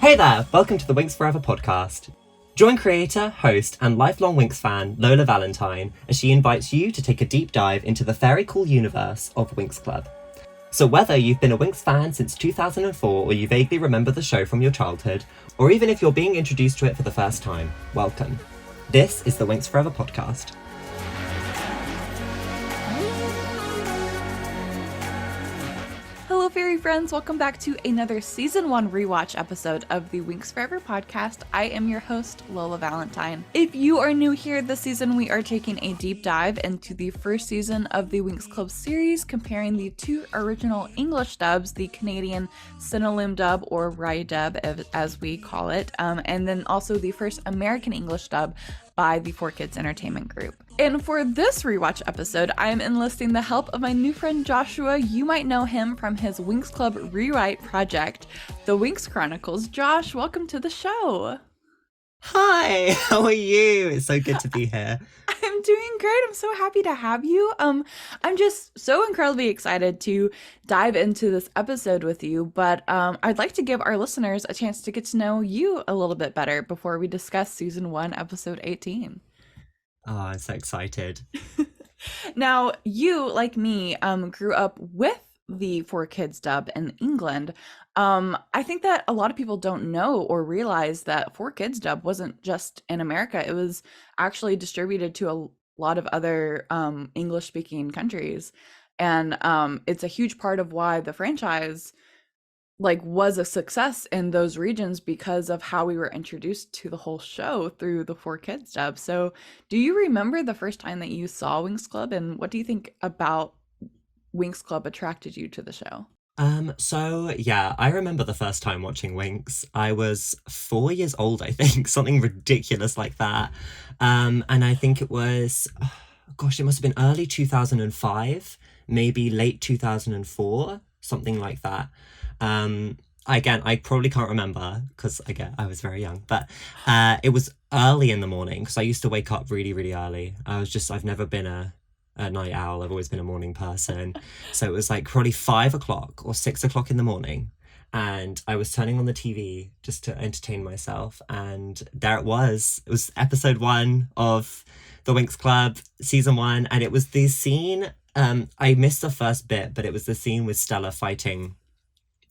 Hey there, welcome to the Winx Forever podcast. Join creator, host, and lifelong Winx fan Lola Valentine as she invites you to take a deep dive into the very cool universe of Winx Club. So whether you've been a Winx fan since 2004 or you vaguely remember the show from your childhood, or even if you're being introduced to it for the first time, welcome. This is the Winx Forever podcast. Hello fairy friends, welcome back to another season 1 rewatch episode of the Winx Forever podcast. I am your host, Lola Valentine. If you are new here this season, we are taking a deep dive into the first season of the Winx Club series, comparing the two original English dubs, the Canadian Cinelim dub or Rye dub as we call it, and then also the first American English dub by the 4Kids Entertainment Group. And for this rewatch episode, I am enlisting the help of my new friend Joshua. You might know him from his Winx Club Re-write project, the Winx Chronicles. Josh, welcome to the show. Hi, how are you? It's so good to be here. I'm doing great. I'm so happy to have you. I'm just so incredibly excited to dive into this episode with you, but I'd like to give our listeners a chance to get to know you a little bit better before we discuss season 1, episode 18. Oh, I'm so excited. Now, you, like me, grew up with the 4Kids dub in England. I think that a lot of people don't know or realize that 4Kids dub wasn't just in America. It was actually distributed to a lot of other English-speaking countries. And it's a huge part of why the franchise was a success in those regions, because of how we were introduced to the whole show through the 4Kids dub. So do you remember the first time that you saw Winx Club, and what do you think about Winx Club attracted you to the show? I remember the first time watching Winx. I was 4 years old, I think, something ridiculous like that. And I think it was, it must have been early 2005, maybe late 2004, something like that. Again, I probably can't remember because I was very young, but it was early in the morning because I used to wake up really, really early. I've never been a night owl. I've always been a morning person. So it was probably 5 o'clock or 6 o'clock in the morning. And I was turning on the TV just to entertain myself. And there it was. It was episode 1 of the Winx Club, season 1. And it was the scene, I missed the first bit, but it was the scene with Stella fighting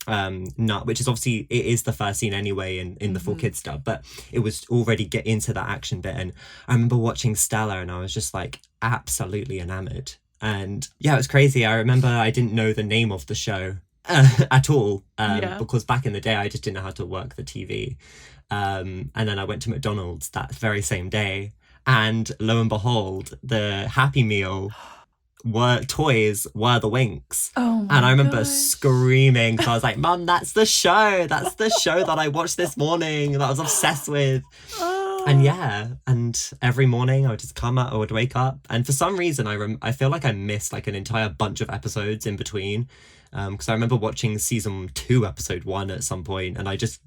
Nut, which is obviously, it is the first scene anyway in the 4Kids dub, but it was already get into that action bit. And I remember watching Stella and I was just absolutely enamored. And yeah, it was crazy. I remember I didn't know the name of the show at all, because back in the day I just didn't know how to work the TV. And then I went to McDonald's that very same day, and lo and behold, the Happy Meal toys were the Winx. Oh my And I remember gosh. screaming, because I was like, Mum, that's the show that I watched this morning, that I was obsessed with. And every morning I would just come up, I would wake up, and for some reason I feel like I missed an entire bunch of episodes in between, because I remember watching season 2 episode 1 at some point, and I just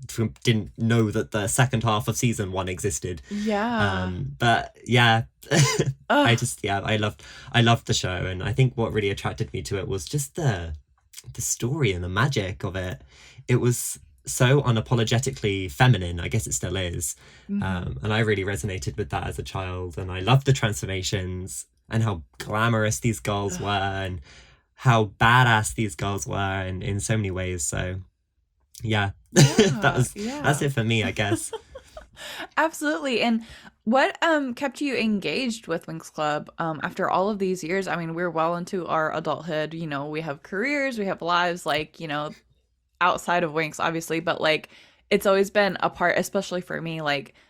didn't know that the second half of season 1 existed. But yeah, I loved the show, and I think what really attracted me to it was just the story and the magic of it. It was so unapologetically feminine. I guess it still is. And I really resonated with that as a child, and I loved the transformations and how glamorous these girls were and how badass these girls were in so many ways. So that's it for me, I guess. Absolutely. And what kept you engaged with Winx Club after all of these years? I mean, we're well into our adulthood, we have careers, we have lives, outside of Winx, obviously, but it's always been a part, especially for me,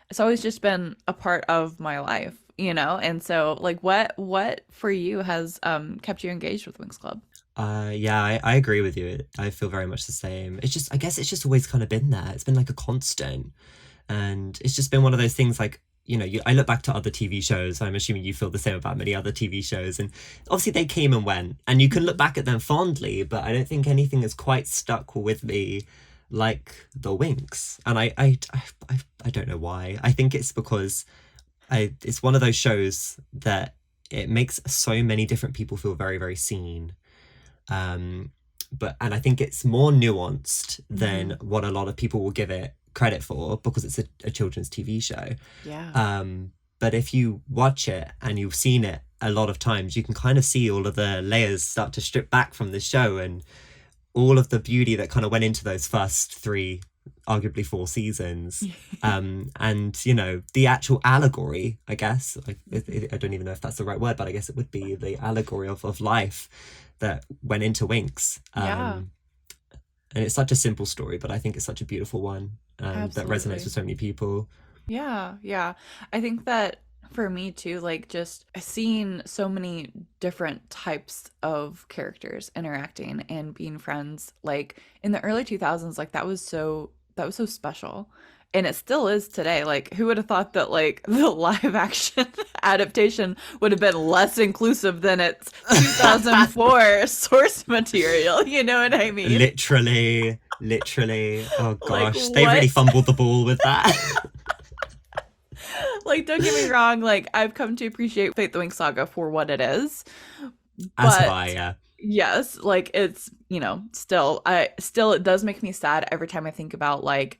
it's always just been a part of my life, and so what for you has kept you engaged with Winx Club? I agree with you. I feel very much the same. It's just, I guess it's just always kind of been there. It's been a constant, and it's just been one of those things I look back to other TV shows. I'm assuming you feel the same about many other TV shows, and obviously they came and went, and you can look back at them fondly, but I don't think anything has quite stuck with me like the Winx. And I don't know why. I think it's because it's one of those shows that it makes so many different people feel very, very seen. and I think it's more nuanced than what a lot of people will give it credit for, because it's a children's TV show. Yeah. But if you watch it and you've seen it a lot of times, you can kind of see all of the layers start to strip back from the show, and all of the beauty that kind of went into those first 3, arguably 4 seasons. And, you know, the actual allegory, I guess, I don't even know if that's the right word, but I guess it would be the allegory of life that went into Winx. And it's such a simple story, but I think it's such a beautiful one that resonates with so many people. Yeah. I think that for me too, like just seeing so many different types of characters interacting and being friends, like in the early 2000s, like that was so special. And it still is today. Like, who would have thought that like the live action adaptation would have been less inclusive than its 2004 source material? You know what I mean? Literally. Oh gosh, Like, they what? really fumbled the ball with that. Like, don't get me wrong, like I've come to appreciate Fate the Winx Saga for what it is. As But have I, yeah. yes, like it's, you know, still it does make me sad every time I think about like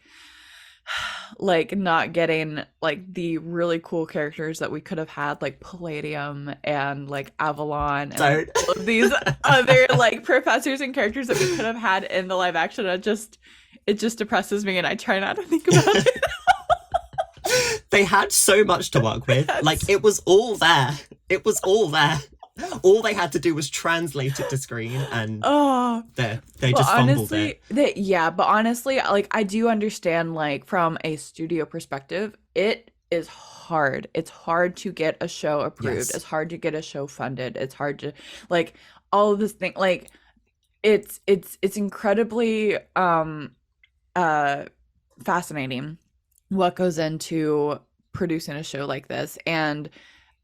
not getting like the really cool characters that we could have had, like Palladium and like Avalon and like, all of these other like professors and characters that we could have had in the live action. It just depresses me, and I try not to think about it. They had so much to work with. Like, it was all there. All they had to do was translate it to screen, and they just fumbled it. But honestly, like I do understand, like from a studio perspective, it is hard. It's hard to get a show approved. Yes. It's hard to get a show funded. It's hard to like all of this thing. Like it's incredibly fascinating what goes into producing a show like this. And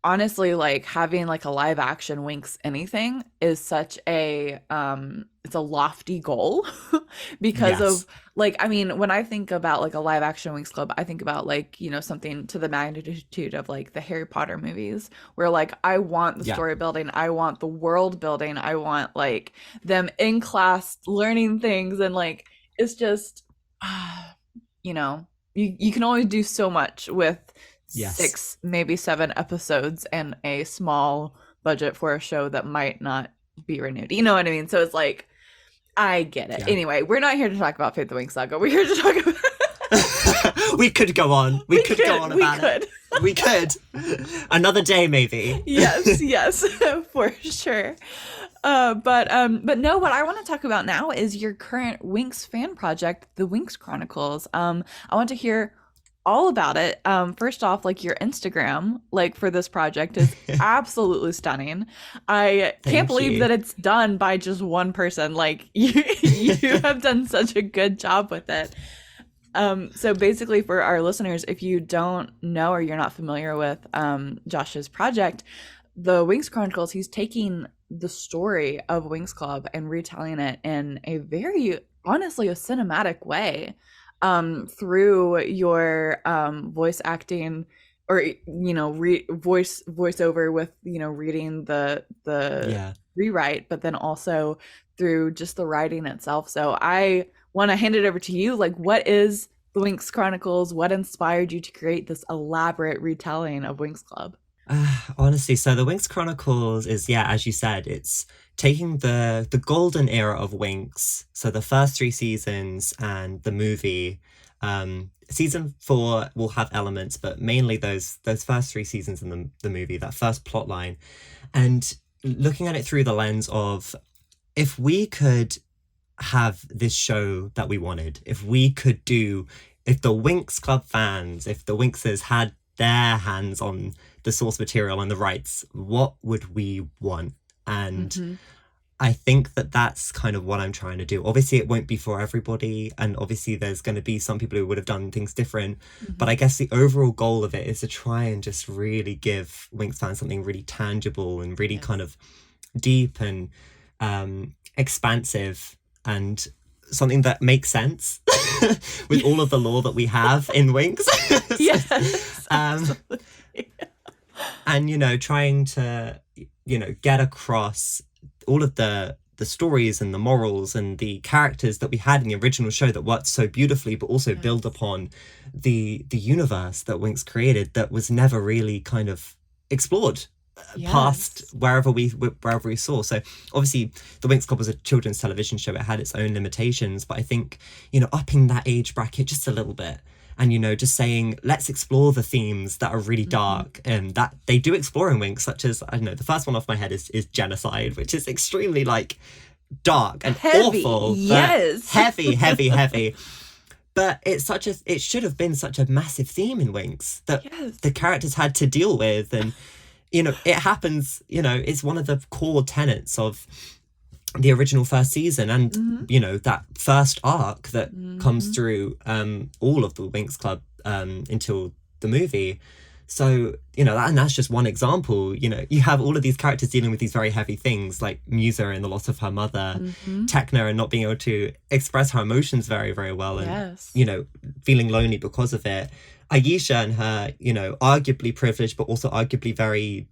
honestly, like having like a live action Winx anything is such a it's a lofty goal because of like, I mean, when I think about like a live action Winx Club, I think about like, you know, something to the magnitude of like the Harry Potter movies, where like I want the story building, I want the world building, I want like them in class learning things, and like it's just you know, you can only do so much with 6, maybe 7 episodes and a small budget for a show that might not be renewed. You know what I mean? So it's like, I get it. Anyway, we're not here to talk about Fate the Winx Saga. We're here to talk about... We could go on. We could go on about it. We could. Another day, maybe. Yes, for sure. But no, what I want to talk about now is your current Winx fan project, the Winx Chronicles. I want to hear all about it. First off, like your Instagram, like for this project is absolutely stunning. I can't believe that it's done by just one person. Like you have done such a good job with it. So basically for our listeners, if you don't know or you're not familiar with Josh's project, the Winx Chronicles, he's taking the story of Winx Club and retelling it in a very, honestly, a cinematic way, through your voice acting, or you know, voiceover with, you know, reading the rewrite, but then also through just the writing itself. So I want to hand it over to you. Like, what is the Winx Chronicles? What inspired you to create this elaborate retelling of Winx Club? Honestly, so the Winx Chronicles is, as you said, it's taking the golden era of Winx, so the first 3 seasons and the movie. Season 4 will have elements, but mainly those first 3 seasons in the movie, that first plot line, and looking at it through the lens of, if we could have this show that we wanted, if the Winx Club fans, if the Winxers had their hands on the source material and the rights, what would we want? And I think that's kind of what I'm trying to do. Obviously, it won't be for everybody, and obviously there's going to be some people who would have done things different, but I guess the overall goal of it is to try and just really give Winx fans something really tangible and really kind of deep and expansive, and something that makes sense with all of the lore that we have in Winx. Yes. And, you know, trying to, you know, get across all of the the stories and the morals and the characters that we had in the original show that worked so beautifully, but also build upon the universe that Winx created that was never really kind of explored past wherever we saw. So obviously the Winx Club was a children's television show. It had its own limitations, but I think, you know, upping that age bracket just a little bit, and, you know, just saying, let's explore the themes that are really dark and that they do explore in Winx, such as, I don't know, the first one off my head is genocide, which is extremely like dark and awful. Yes. Heavy. But it should have been such a massive theme in Winx that the characters had to deal with. And, you know, it happens, you know, it's one of the core tenets of the original first season, and you know, that first arc that comes through all of the Winx Club until the movie. So, you know, and that's just one example. You know, you have all of these characters dealing with these very heavy things, like Musa and the loss of her mother, Tekna and not being able to express her emotions very, very well, and you know, feeling lonely because of it. Ayesha and her, you know, arguably privileged but also arguably very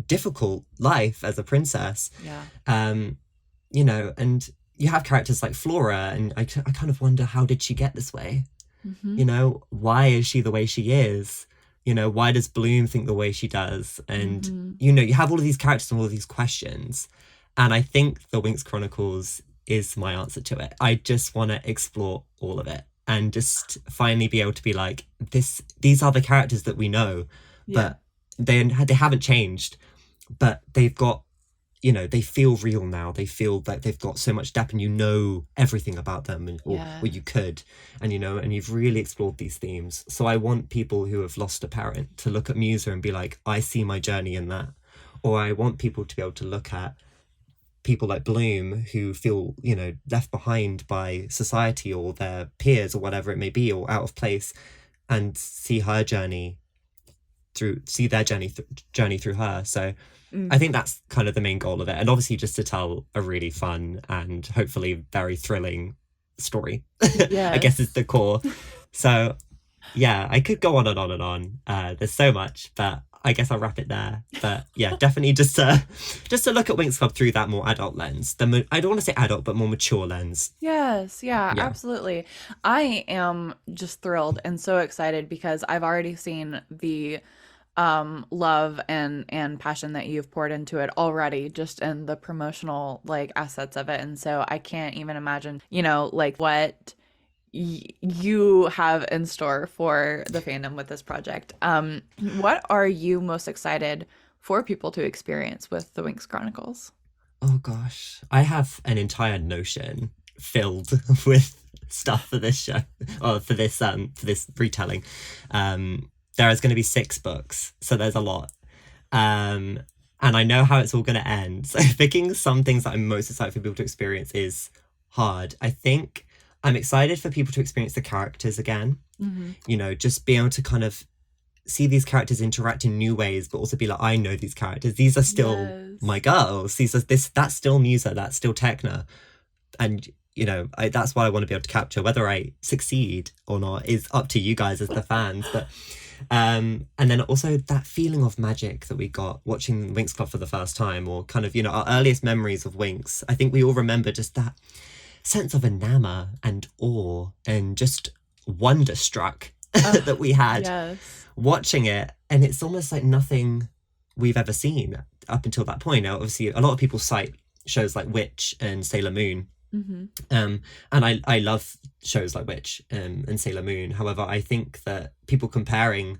difficult life as a princess. You know, and you have characters like Flora, and I kind of wonder, how did she get this way? You know, why is she the way she is? You know, why does Bloom think the way she does? And you know, you have all of these characters and all of these questions, and I think the Winx Chronicles is my answer to it. I just want to explore all of it and just finally be able to be like, these are the characters that we know, but they haven't changed, but they've got, you know, they feel real now. They feel like they've got so much depth, and you know everything about them, or you could, and, you know, and you've really explored these themes. So I want people who have lost a parent to look at Musa and be like, I see my journey in that. Or I want people to be able to look at people like Bloom who feel, you know, left behind by society or their peers or whatever it may be, or out of place, and see her journey see their journey through her. So I think that's kind of the main goal of it, and obviously just to tell a really fun and hopefully very thrilling story. I guess is the core. So yeah, I could go on and on and on. There's so much, but I guess I'll wrap it there. But yeah, definitely just to look at Winx Club through that more adult lens. I don't want to say adult, but more mature lens. Yes, absolutely. I am just thrilled and so excited because I've already seen the love and passion that you've poured into it already, just in the promotional like assets of it. And so I can't even imagine, you know, like what you have in store for the fandom with this project. What are you most excited for people to experience with the Winx Chronicles? Oh gosh, I have an entire Notion filled with stuff for this show, or for this retelling. There is going to be 6 books, so there's a lot. And I know how it's all going to end. So picking some things that I'm most excited for people to experience is hard. I think I'm excited for people to experience the characters again. You know, just be able to kind of see these characters interact in new ways, but also be like, I know these characters. These are still my girls. That's still Musa. That's still Tekna. And, you know, that's what I want to be able to capture. Whether I succeed or not is up to you guys as the fans. But and then also that feeling of magic that we got watching Winx Club for the first time, or kind of, you know, our earliest memories of Winx. I think we all remember just that sense of enamor and awe and just wonderstruck that we had watching it. And it's almost like nothing we've ever seen up until that point. Now, obviously, a lot of people cite shows like Witch and Sailor Moon. And I love shows like Witch and Sailor Moon. However, I think that people comparing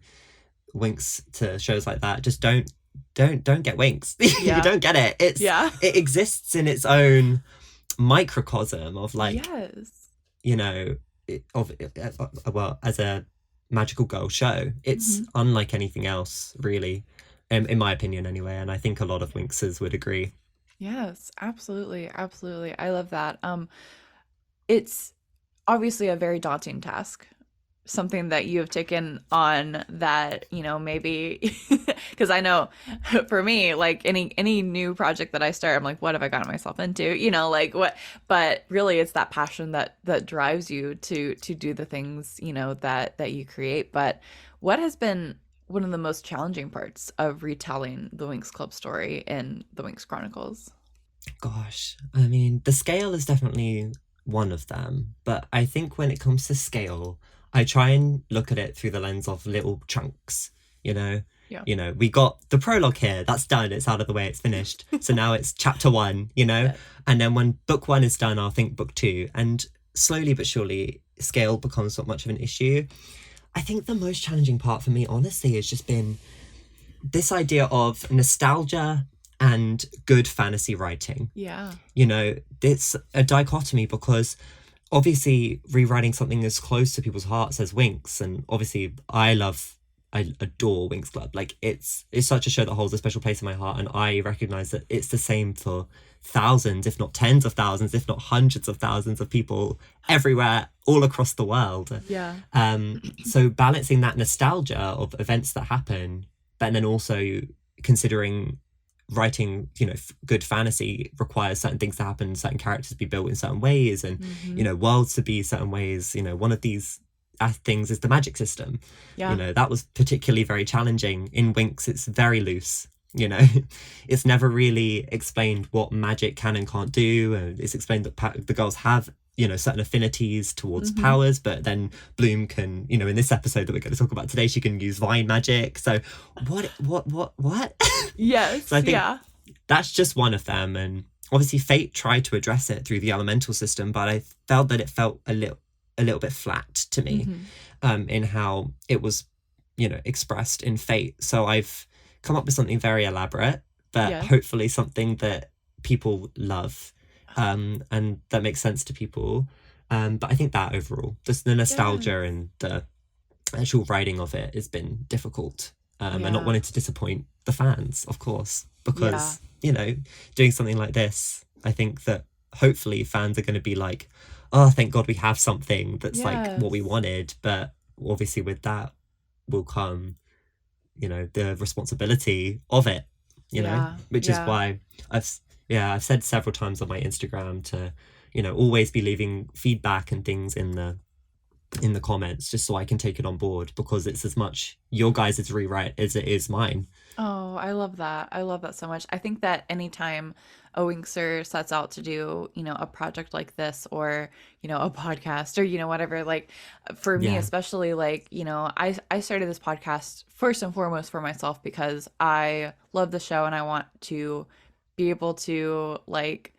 Winx to shows like that just don't get Winx. You don't get it. It exists in its own microcosm of like, you know, well, as a magical girl show, it's unlike anything else, really, in my opinion anyway, and I think a lot of Winxers would agree. Yes, absolutely. I love that. It's obviously a very daunting task, something that you have taken on that, you know, maybe because I know for me, like any new project that I start, I'm like, what have I gotten myself into? You know, like what? But really, it's that passion that drives you to do the things, you know, that you create. But what has been one of the most challenging parts of retelling the Winx Club story in the Winx Chronicles? Gosh, I mean, the scale is definitely one of them, but I think when it comes to scale, I try and look at it through the lens of little chunks, you know? Yeah. We got the prologue here, that's done, it's out of the way, it's finished. So now it's chapter one, Yeah. And then when book one is done, I'll think book two. And slowly but surely, scale becomes not much of an issue. I think the most challenging part for me, honestly, has just been this idea of nostalgia and good fantasy writing. Yeah. It's a dichotomy because obviously rewriting something as close to people's hearts as Winx, and obviously I adore Winx Club. Like it's such a show that holds a special place in my heart, and I recognize that it's the same for thousands, if not tens of thousands, if not hundreds of thousands of people everywhere, all across the world. Yeah. So balancing that nostalgia of events that happen, but then also considering writing good fantasy requires certain things to happen, certain characters to be built in certain ways, and worlds to be certain ways. One of these things is the magic system. That was particularly very challenging. In Winx, it's very loose. It's never really explained what magic can and can't do, and it's explained that the girls have certain affinities towards powers, but then Bloom can, in this episode that we're going to talk about today, she can use vine magic. So what? Yes. So I think that's just one of them. And obviously Fate tried to address it through the elemental system, but I felt that it felt a little bit flat to me, in how it was, expressed in Fate. So I've come up with something very elaborate, but hopefully something that people love. And that makes sense to people. But I think that overall, just the nostalgia and the actual writing of it has been difficult. And not wanting to disappoint the fans, of course, because, doing something like this, I think that hopefully fans are going to be like, oh, thank God we have something that's like what we wanted. But obviously with that will come, the responsibility of it, which is why I've said several times on my Instagram to, always be leaving feedback and things in the comments, just so I can take it on board, because it's as much your guys' rewrite as it is mine. Oh, I love that. I love that so much. I think that anytime a Winxer sets out to do, a project like this, or, a podcast, or, whatever, like for me, especially, like, I started this podcast first and foremost for myself, because I love the show and I want to be able to like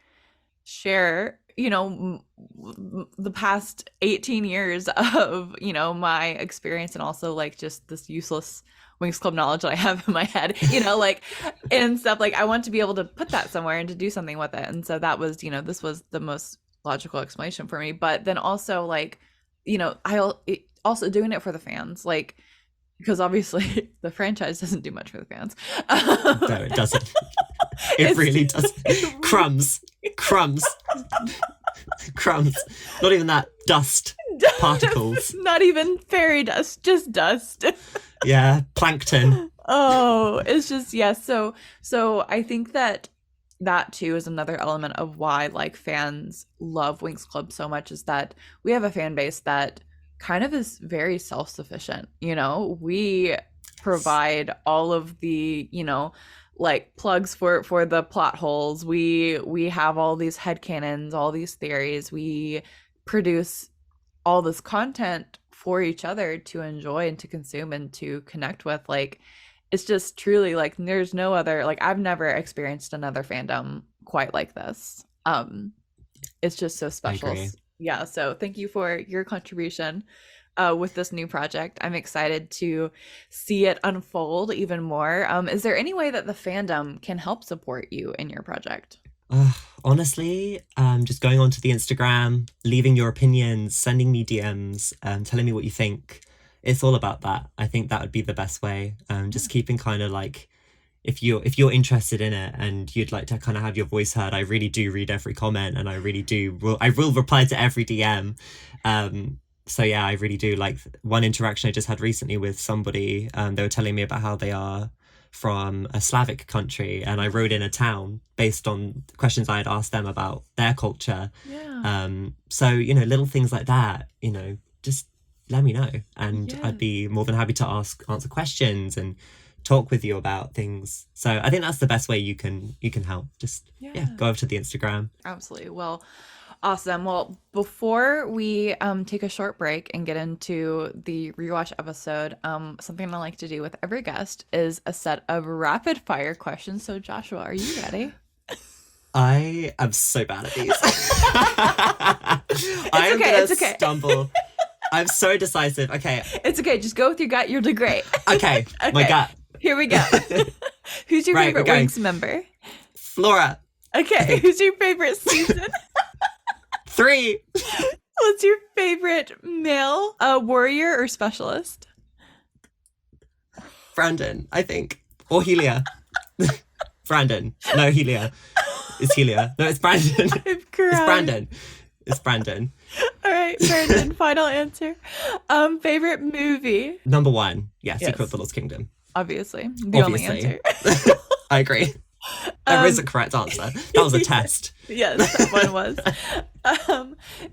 share, the past 18 years of, my experience, and also like just this useless Winx Club knowledge that I have in my head, like, and stuff. Like I want to be able to put that somewhere and to do something with it. And so that was, this was the most logical explanation for me. But then also like, also doing it for the fans, like, because obviously the franchise doesn't do much for the fans. No, it doesn't. It really doesn't. Crumbs. Not even that. Dust. Particles. Not even fairy dust, just dust. Yeah, plankton. Oh, it's just, so I think that too is another element of why like fans love Winx Club so much, is that we have a fan base that kind of is very self-sufficient. We provide all of the, like plugs for the plot holes. We have all these headcanons, all these theories. We produce all this content for each other to enjoy and to consume and to connect with. Like, it's just truly like there's no other, like I've never experienced another fandom quite like this. It's just so special. Yeah, so thank you for your contribution with this new project. I'm excited to see it unfold even more. Is there any way that the fandom can help support you in your project? Honestly, just going onto the Instagram, leaving your opinions, sending me DMs, telling me what you think. It's all about that. I think that would be the best way. Just keeping kind of like, if you're interested in it and you'd like to kind of have your voice heard, I really do read every comment, and I will reply to every DM. So yeah, I really do. Like one interaction I just had recently with somebody, they were telling me about how they are from a Slavic country, and I wrote in a town based on questions I had asked them about their culture. So little things like that, just let me know, and I'd be more than happy to answer questions and talk with you about things. So I think that's the best way you can help. Just go over to the Instagram. Absolutely. Well, awesome. Well, before we take a short break and get into the rewatch episode, something I like to do with every guest is a set of rapid fire questions. So Joshua, are you ready? I am so bad at these. It's okay. Stumble. I'm so decisive. Okay. It's okay. Just go with your gut. You'll do great. Okay. My gut. Here we go. Who's your favorite Winx member? Flora. Okay. Who's your favorite season? 3. What's your favorite male warrior or specialist? Brandon, I think. Or Helia. Brandon. No, Helia. It's Helia. No, it's Brandon. It's Brandon. It's Brandon. All right, Brandon, final answer. Favorite movie? Number 1. Yeah, Secret of the Lost Kingdom. Obviously. Only answer. I agree. There is a correct answer. That was a test. Yes, that one was.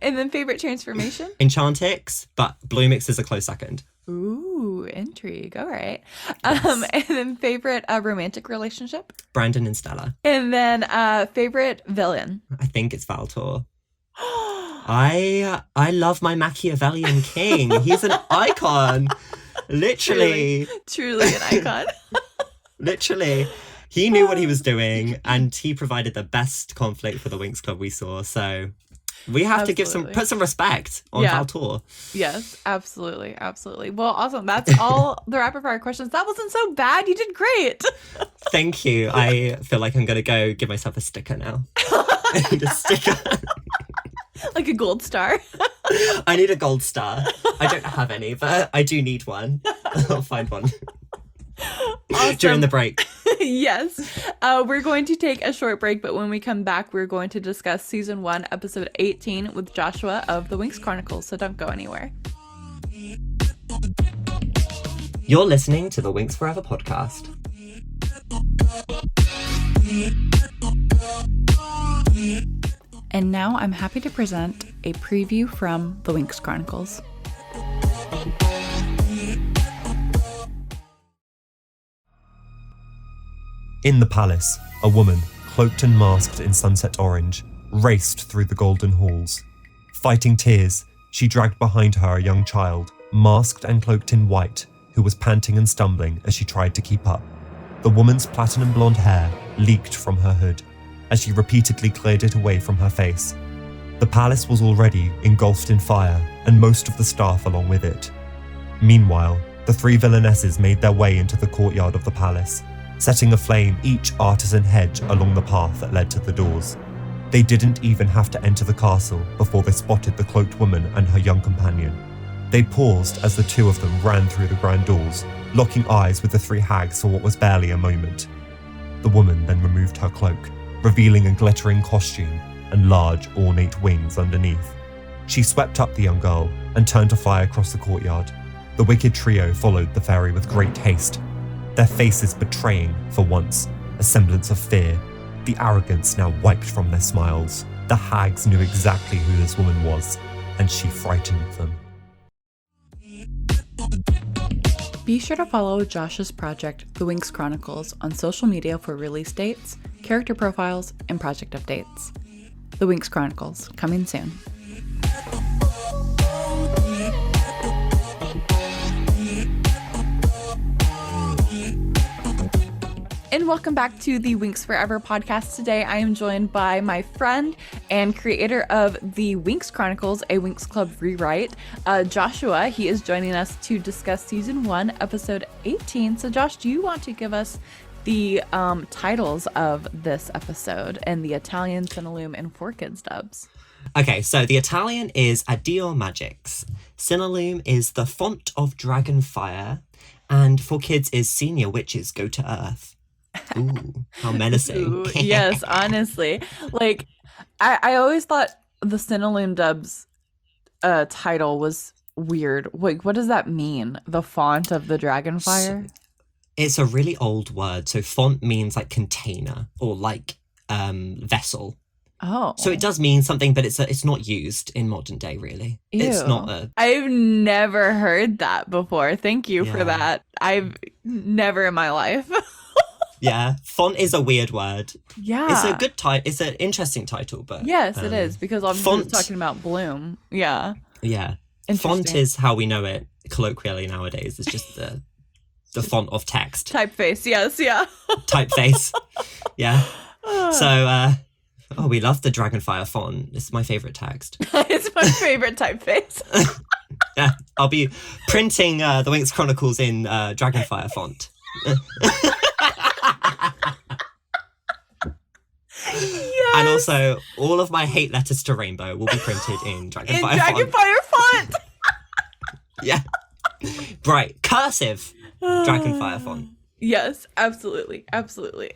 And then favorite transformation? Enchantix, but Bloomix is a close second. Ooh, intrigue. All right. Yes. And then favorite romantic relationship? Brandon and Stella. And then favorite villain? I think it's Valtor. I love my Machiavellian king. He's an icon. Literally. Truly an icon. Literally. He knew what he was doing, and he provided the best conflict for the Winx Club we saw. So we have to put some respect on Valtor. Yes, absolutely. Well, awesome. That's all the rapid fire questions. That wasn't so bad. You did great. Thank you. I feel like I'm going to go give myself a sticker now. I need a sticker. Like a gold star. I need a gold star. I don't have any, but I do need one. I'll find one. Awesome. During the break. Yes. We're going to take a short break, but when we come back, we're going to discuss season 1, episode 18 with Joshua of the Winx Chronicles, so don't go anywhere. You're listening to the Winx Forever podcast. And now I'm happy to present a preview from the Winx Chronicles. In the palace, a woman, cloaked and masked in sunset orange, raced through the golden halls. Fighting tears, she dragged behind her a young child, masked and cloaked in white, who was panting and stumbling as she tried to keep up. The woman's platinum blonde hair leaked from her hood as she repeatedly cleared it away from her face. The palace was already engulfed in fire, and most of the staff along with it. Meanwhile, the 3 villainesses made their way into the courtyard of the palace, setting aflame each artisan hedge along the path that led to the doors. They didn't even have to enter the castle before they spotted the cloaked woman and her young companion. They paused as the 2 of them ran through the grand doors, locking eyes with the 3 hags for what was barely a moment. The woman then removed her cloak, revealing a glittering costume and large, ornate wings underneath. She swept up the young girl and turned to fly across the courtyard. The wicked trio followed the fairy with great haste, their faces betraying, for once, a semblance of fear, the arrogance now wiped from their smiles. The hags knew exactly who this woman was, and she frightened them. Be sure to follow Josh's project, The Winx Chronicles, on social media for release dates, character profiles, and project updates. The Winx Chronicles, coming soon. And welcome back to the Winx Forever podcast. Today I am joined by my friend and creator of the Winx Chronicles, a Winx Club Re-write, Joshua. He is joining us to discuss season 1, episode 18. So Josh, do you want to give us the titles of this episode and the Italian, Cinelume, and 4Kids dubs? Okay, so the Italian is Addio Magix, Cinelume is The Font of Dragonfire, and 4Kids is Senior Witches Go to Earth. Ooh, how menacing. Ooh, yes, honestly. Like, I always thought the Cinelume dubs title was weird. Like, what does that mean? The font of the Dragonfire? It's a really old word. So font means like container or like vessel. Oh. So it does mean something, but it's not used in modern day, really. Ew. It's not a... I've never heard that before. Thank you for Yeah. that. I've never in my life. Yeah, font is a weird word. Yeah. It's a good title. It's an interesting title, but... Yes, it is, because I'm font- talking about Bloom. Yeah. Yeah. Interesting. Font is how we know it colloquially nowadays. It's just the font of text. Typeface, yes, yeah. Typeface. Yeah. So, we love the Dragonfire font. It's my favourite text. It's my favorite typeface. Yeah, I'll be printing the Winx Chronicles in Dragonfire font. Yes. And also, all of my hate letters to Rainbow will be printed in Dragonfire In font. Dragonfire font. Yeah. Bright. Cursive. Dragonfire font. Yes, absolutely. Absolutely.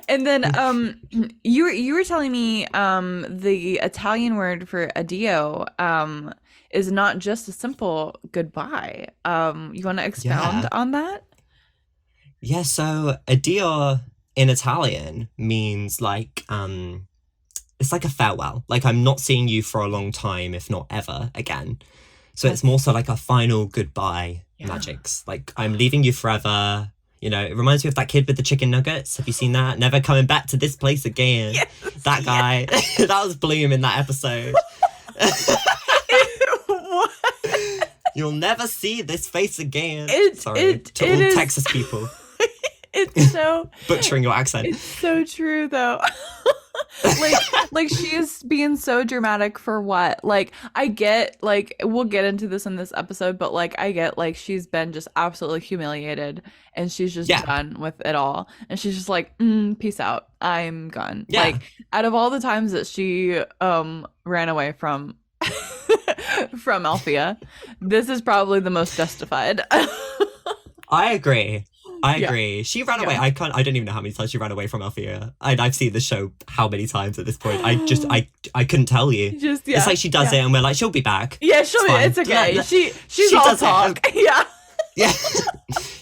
And then you were telling me the Italian word for addio is not just a simple goodbye. You want to expound on that? Yeah, so addio in Italian means like it's like a farewell. Like, I'm not seeing you for a long time, if not ever again. So it's more so like a final goodbye magics. Like, I'm leaving you forever. You know, it reminds me of that kid with the chicken nuggets. Have you seen that? Never coming back to this place again. Yes, that guy. That was Bloom in that episode. What? You'll never see this face again. It to all is- Texas people. It's so Butchering your accent. It's so true though. like she is being so dramatic for what? Like, I get, like, we'll get into this in this episode, but like, I get, like, she's been just absolutely humiliated and she's just done with it all, and she's just like, peace out, I'm gone. Like, out of all the times that she ran away from from Althea, this is probably the most justified. I agree. She ran away. I don't even know how many times she ran away from Althea. I've seen the show how many times at this point. I couldn't tell you. It's like she does it and we're like, she'll be back. Yeah, it's okay. Yeah. She's all talk. Yeah. Yeah.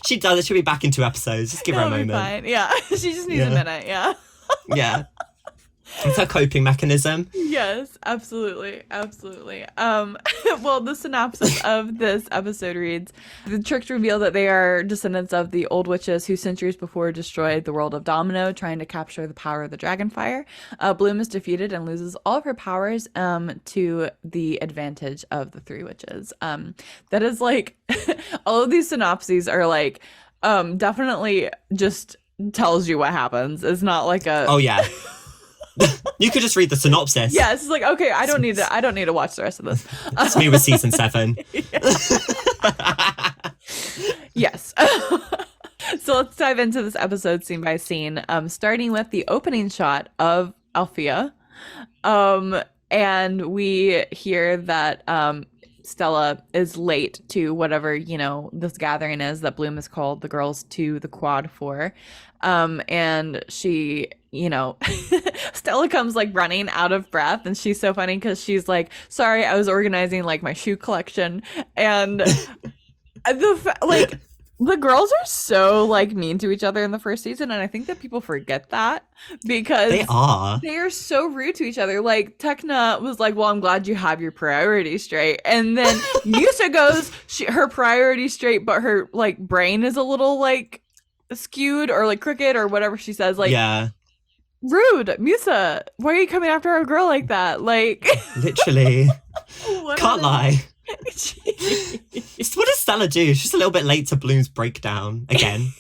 She does it. She'll be back in 2 episodes. Just give her a moment. Fine. Yeah. She just needs a minute. Yeah. Yeah. It's her coping mechanism. Yes, absolutely. Well, the synopsis of this episode reads: the Trix reveal that they are descendants of the old witches who centuries before destroyed the world of Domino, trying to capture the power of the Dragonfire. Bloom is defeated and loses all of her powers to the advantage of the 3 witches. That is like, all of these synopses are like, definitely just tells you what happens. It's not like a... Oh, yeah. You could just read the synopsis. Yeah, it's like, okay, I don't need to watch the rest of this. It's me with season 7. Yes. So let's dive into this episode scene by scene, starting with the opening shot of Althea. And we hear that Stella is late to whatever, this gathering is that Bloom has called the girls to the quad for. And she, Stella comes like running out of breath, and she's so funny because she's like, sorry, I was organizing like my shoe collection. And the girls are so like mean to each other in the first season, and I think that people forget that because they are so rude to each other. Like, Tekna was like, well, I'm glad you have your priorities straight, and then Musa goes, her priorities straight, but her like brain is a little like skewed or like crooked or whatever she says. Like, yeah, rude, Musa, why are you coming after our girl like that? Like, literally. Can't lie. What does Stella do? She's a little bit late to Bloom's breakdown again.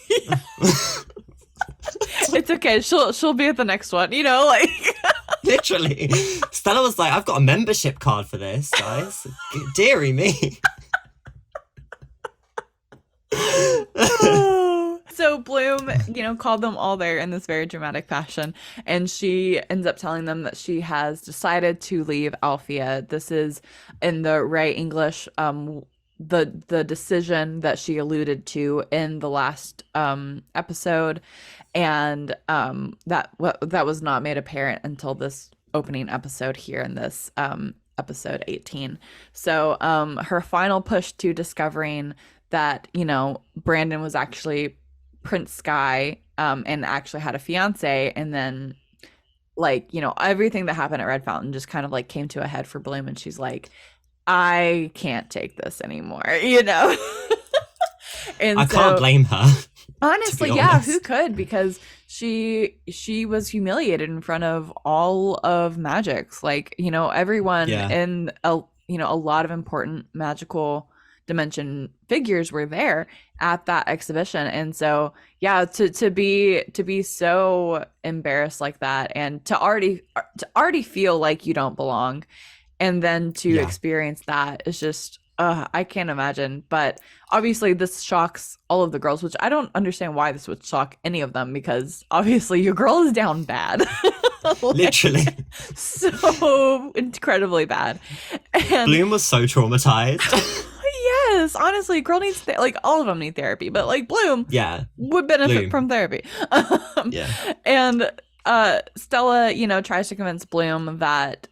It's okay. She'll be at the next one, like. Literally. Stella was like, I've got a membership card for this, guys. Deary me. So Bloom, called them all there in this very dramatic fashion, and she ends up telling them that she has decided to leave Althea. This is in the right English, the decision that she alluded to in the last episode, and that was not made apparent until this opening episode here in this episode 18. So her final push to discovering that Brandon was actually Prince Sky and actually had a fiance, and then like, everything that happened at Red Fountain just kind of like came to a head for Bloom, and she's like, I can't take this anymore, And I can't blame her. Honestly, yeah, who could? Because she was humiliated in front of all of Magic's, like, everyone in a lot of important magical dimension figures were there at that exhibition. And so to be so embarrassed like that, and to already feel like you don't belong, and then to experience that is just I can't imagine. But obviously this shocks all of the girls, which I don't understand why this would shock any of them, because obviously your girl is down bad. Literally. So incredibly bad. And Bloom was so traumatized. Yes, honestly, girl needs like all of them need therapy, but like Bloom would benefit from therapy. And Stella, tries to convince Bloom that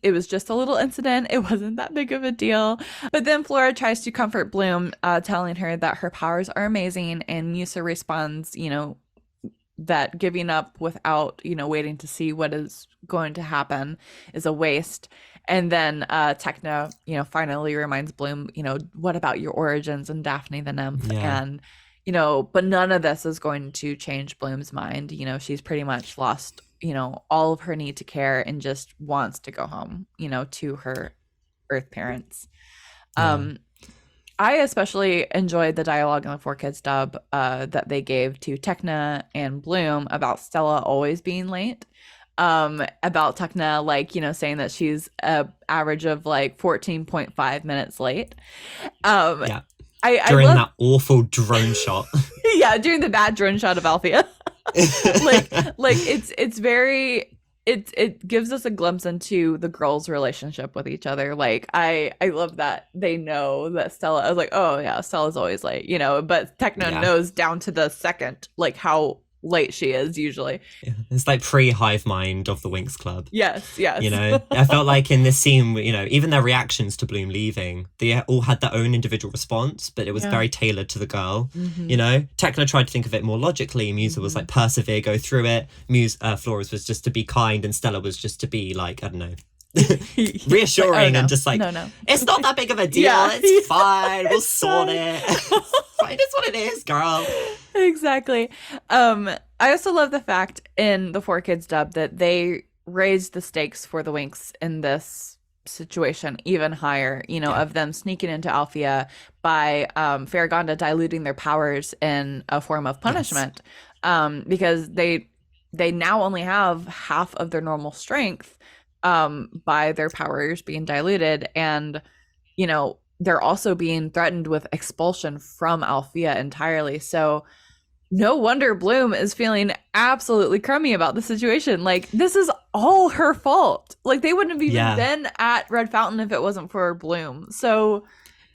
it was just a little incident. It wasn't that big of a deal. But then Flora tries to comfort Bloom, telling her that her powers are amazing, and Musa responds, that giving up without, waiting to see what is going to happen is a waste. And then Tecna, finally reminds Bloom, what about your origins and Daphne the Nymph? And but none of this is going to change Bloom's mind. She's pretty much lost, all of her need to care, and just wants to go home, to her Earth parents. I especially enjoyed the dialogue in the 4Kids dub that they gave to Tecna and Bloom about Stella always being late. About Tecna, like, saying that she's an average of like 14.5 minutes late. During that awful drone shot. During the bad drone shot of Althea. It's very, it gives us a glimpse into the girls' relationship with each other. Like, I love that they know that Stella, I was like, oh yeah, Stella's always late, but Tecna knows down to the second, like, how late she is usually. It's like pre-hive mind of the Winx Club. Yes. I felt like in this scene, even their reactions to Bloom leaving, they all had their own individual response, but it was very tailored to the girl. Tecna tried to think of it more logically. Musa was like, persevere, go through it. Flora's was just to be kind, and Stella was just to be like, I don't know, reassuring, like, and just like, no, it's not that big of a deal. It's fine. We'll sort it. Fine, it's what it is, girl. Exactly. I also love the fact in the 4Kids dub that they raised the stakes for the Winx in this situation even higher, of them sneaking into Althea by Farragonda diluting their powers in a form of punishment, because they now only have half of their normal strength by their powers being diluted, and they're also being threatened with expulsion from Althea entirely. So no wonder Bloom is feeling absolutely crummy about the situation. Like, this is all her fault. Like, they wouldn't have even been at Red Fountain if it wasn't for Bloom. So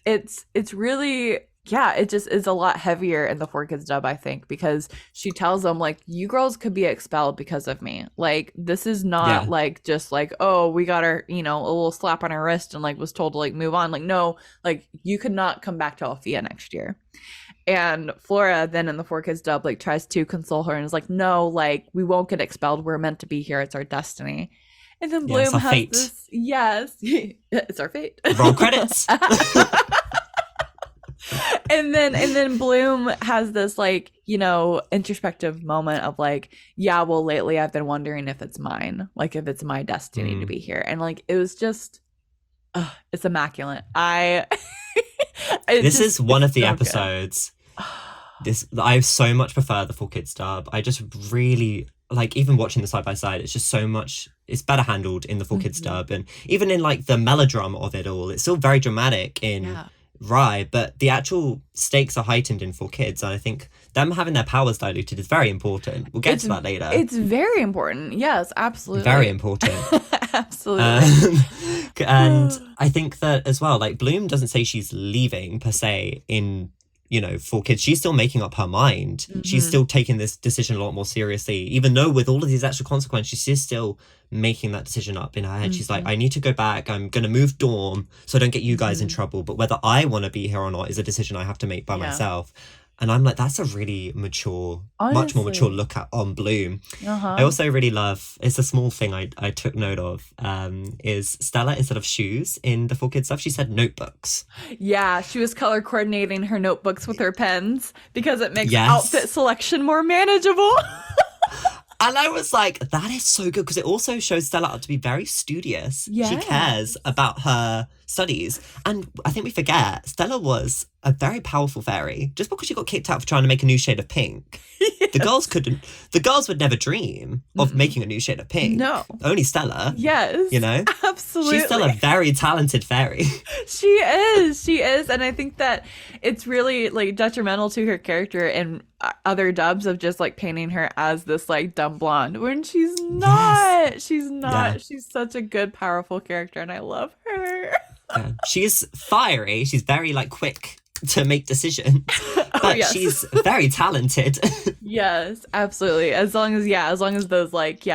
it's really, it just is a lot heavier in the 4Kids dub, I think, because she tells them, like, you girls could be expelled because of me. Like, this is not like just like, oh, we got our, a little slap on our wrist and like was told to like move on. Like, no, like, you could not come back to Althea next year. And Flora then in the 4Kids dub like tries to console her and is like, no, like, we won't get expelled. We're meant to be here. It's our destiny. And then Bloom has fate. This. Yes, it's our fate. Roll credits. And then Bloom has this like, introspective moment of like, well, lately I've been wondering if it's mine, like if it's my destiny to be here. And like, it was just, it's immaculate. This is one of the episodes. I so much prefer the 4Kids dub. I just really like, even watching the side by side, it's just so much, it's better handled in the 4Kids dub, and even in like the melodrama of it all, it's still very dramatic in Rye, but the actual stakes are heightened in 4Kids, and I think them having their powers diluted is very important. We'll get to that later. It's very important. Yes, absolutely. Very important. Absolutely. And I think that as well, like, Bloom doesn't say she's leaving per se in 4Kids. She's still making up her mind. She's still taking this decision a lot more seriously, even though with all of these extra consequences, she's still making that decision up in her head. She's like, I need to go back. I'm going to move dorm so I don't get you guys in trouble. But whether I want to be here or not is a decision I have to make by myself. And I'm like, that's a really mature, much more mature Honestly. look at on Bloom. I Uh-huh. also really love, it's a small thing I took note of, is Stella, instead of shoes in the 4Kids stuff, she said notebooks. Yeah, she was color coordinating her notebooks with her pens because it makes outfit Yes. selection more manageable. And I was like, that is so good, because it also shows Stella up to be very studious. She cares Yes. about her studies. And I think we forget, Stella was a very powerful fairy. Just because she got kicked out for trying to make a new shade of pink, the girls couldn't, the girls would never dream of making a new shade of pink. No. Only Stella, Yes. you know? Absolutely. She's still a very talented fairy. She is. She is. And I think that it's really like detrimental to her character in other dubs of just like painting her as this like dumb blonde when she's not. Yes. She's not. Yeah. She's such a good, powerful character and I love her. Yeah. She's fiery. She's very like quick to make decisions, but yes. she's very talented. Yes, absolutely. As long as those like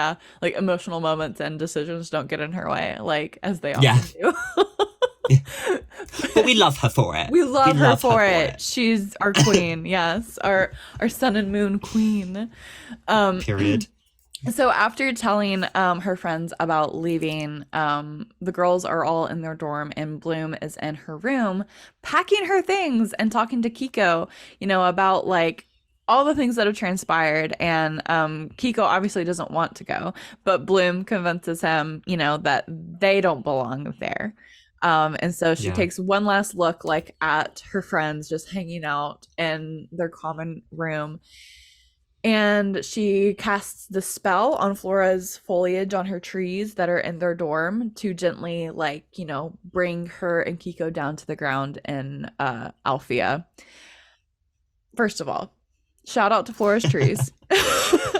emotional moments and decisions don't get in her way, like as they often do. But we love her for it. We love her for it. She's our queen. Yes, our sun and moon queen. Period. So after telling her friends about leaving, the girls are all in their dorm and Bloom is in her room packing her things and talking to Kiko, about like all the things that have transpired. And Kiko obviously doesn't want to go, but Bloom convinces him, that they don't belong there. And so she takes one last look like at her friends just hanging out in their common room. And she casts the spell on Flora's foliage on her trees that are in their dorm to gently, bring her and Kiko down to the ground in Alfea. First of all, shout out to Flora's trees.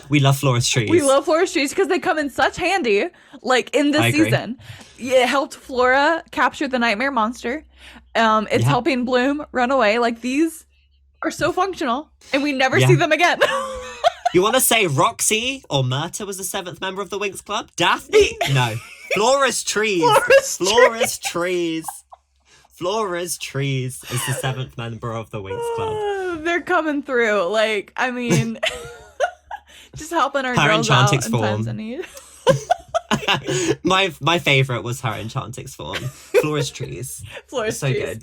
We love Flora's trees. We love Flora's trees because they come in such handy, like in this season. It helped Flora capture the nightmare monster. It's helping Bloom run away. Like these are so functional, and we never see them again. You want to say Roxy or Myrta was the 7th member of the Winx Club? Daphne? No. Flora's trees. Flora's trees. Flora's trees is the 7th member of the Winx Club. They're coming through. Like, I mean, just helping our her girls out in form. times of need. my favorite was her Enchantix form. Flora's trees. Flora's so trees. good.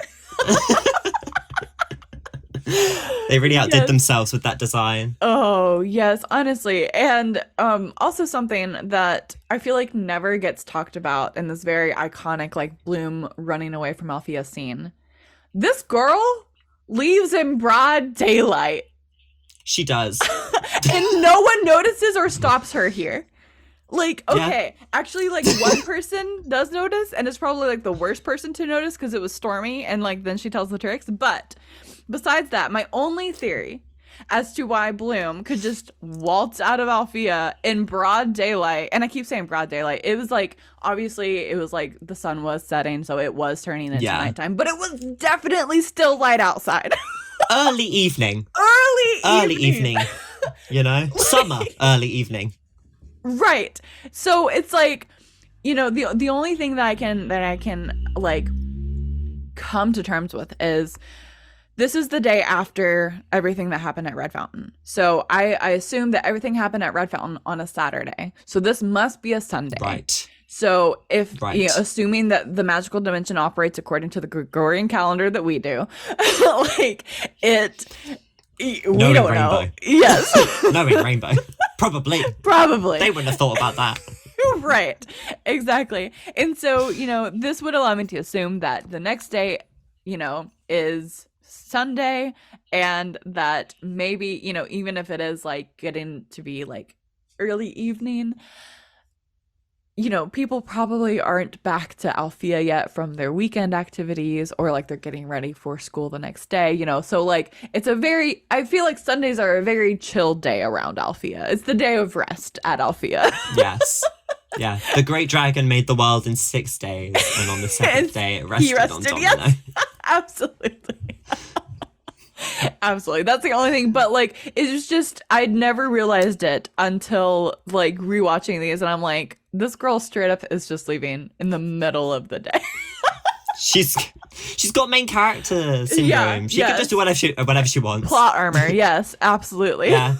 They really outdid themselves with that design. Oh, yes, honestly. And also something that I feel like never gets talked about in this very iconic, like, Bloom running away from Althea scene. This girl leaves in broad daylight. She does. And no one notices or stops her here. Like, okay, actually, like, one person does notice, and it's probably, like, the worst person to notice because it was stormy, and, like, then she tells the Trix. But besides that, my only theory as to why Bloom could just waltz out of Alfea in broad daylight, and I keep saying broad daylight, it was, like, obviously, it was, like, the sun was setting, so it was turning into nighttime, but it was definitely still light outside. Early evening. Early evening. Summer, early evening. Right. So it's like, the only thing that I can like come to terms with is this is the day after everything that happened at Red Fountain. So I assume that everything happened at Red Fountain on a Saturday. So this must be a Sunday. Right. So if assuming that the magical dimension operates according to the Gregorian calendar that we do, like we don't know. Yes. Knowing Rainbow. Probably. They wouldn't have thought about that. Right. Exactly. And so, this would allow me to assume that the next day, is Sunday, and that maybe, even if it is like getting to be like early evening, people probably aren't back to Alfea yet from their weekend activities, or like they're getting ready for school the next day, so like I feel like Sundays are a very chill day around Alfea. It's the day of rest at Alfea. Yes. Yeah. The great dragon made the world in 6 days, and on the 7th day it rested on Domino. Yes. Absolutely. Absolutely. That's the only thing. But like, it was just, I'd never realized it until like rewatching these, and I'm like, this girl straight up is just leaving in the middle of the day. she's got main character syndrome. Yeah, She can just do whatever she wants. Plot armor, yes, absolutely. Yeah.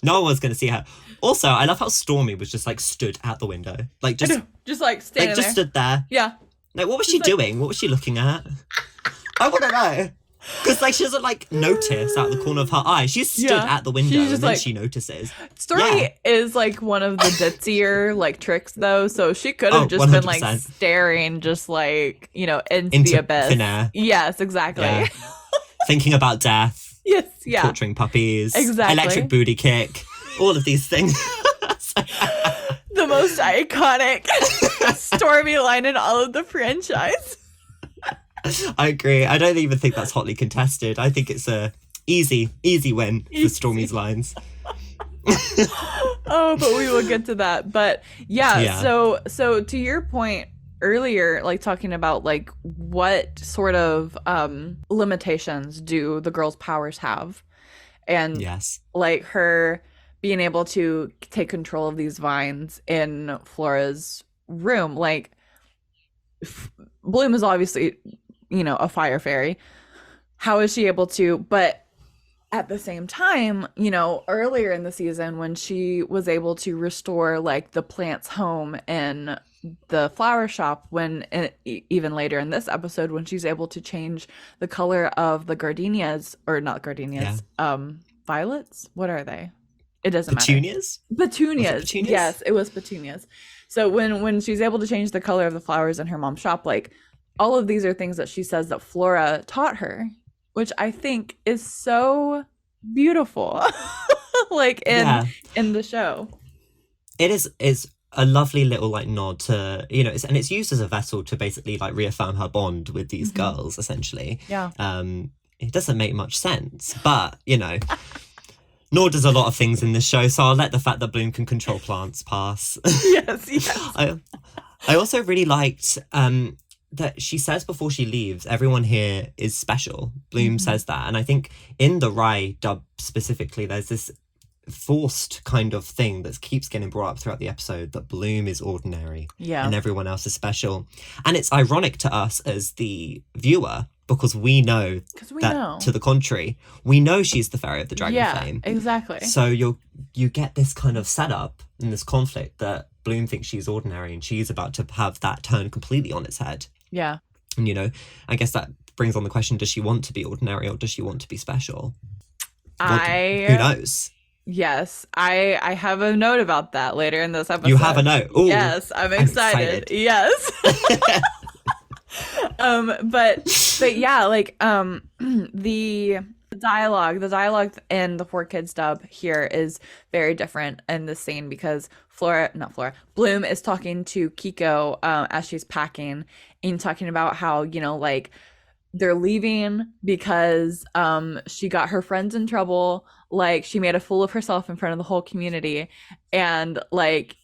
No one's gonna see her. Also, I love how Stormy was just like stood at the window, like just like standing like just there. stood there. Yeah. Like, what was she doing? What was she looking at? I want to know. Because, like, she doesn't, like, notice out the corner of her eye. She stood at the window and then she notices. Stormy is, like, one of the ditzier, like, Trix, though. So she could have just 100%. been, like, staring just, like, you know, into the abyss. Thin air. Yes, exactly. Yeah. Thinking about death. Yes, yeah. Torturing puppies. Exactly. Electric booty kick. All of these things. The most iconic Stormy line in all of the franchise. I agree. I don't even think that's hotly contested. I think it's a easy win for Stormy's lines. Oh, but we will get to that. But yeah. So to your point earlier, like talking about like what sort of limitations do the girls' powers have, and like her being able to take control of these vines in Flora's room. Like Bloom is obviously, you know, a fire fairy. How is she able to? But at the same time, you know, earlier in the season when she was able to restore like the plant's home in the flower shop, when even later in this episode when she's able to change the color of the gardenias, or not gardenias, violets, what are they? It doesn't matter. Petunias? Petunias. Yes, it was petunias. So when she's able to change the color of the flowers in her mom's shop, like all of these are things that she says that Flora taught her, which I think is so beautiful. Like in the show. It is a lovely little like nod to, you know, and it's used as a vessel to basically like reaffirm her bond with these girls, essentially. Yeah. It doesn't make much sense, but you know, nor does a lot of things in this show, so I'll let the fact that Bloom can control plants pass. Yes. I also really liked that she says before she leaves, everyone here is special. Bloom says that, and I think in the Rye dub specifically, there's this forced kind of thing that keeps getting brought up throughout the episode, that Bloom is ordinary and everyone else is special. And it's ironic to us as the viewer, because we know to the contrary, we know she's the fairy of the dragon flame. Exactly. So you get this kind of setup and this conflict that Bloom thinks she's ordinary and she's about to have that turn completely on its head. Yeah. And you know, I guess that brings on the question, does she want to be ordinary or does she want to be special? Who knows? Yes, I have a note about that later in this episode. You have a note? Ooh, yes, I'm excited. Yes. But yeah, like the dialogue in the 4Kids dub here is very different in the scene, because Bloom is talking to Kiko as she's packing, and talking about how, you know, like they're leaving because she got her friends in trouble, like she made a fool of herself in front of the whole community, and like,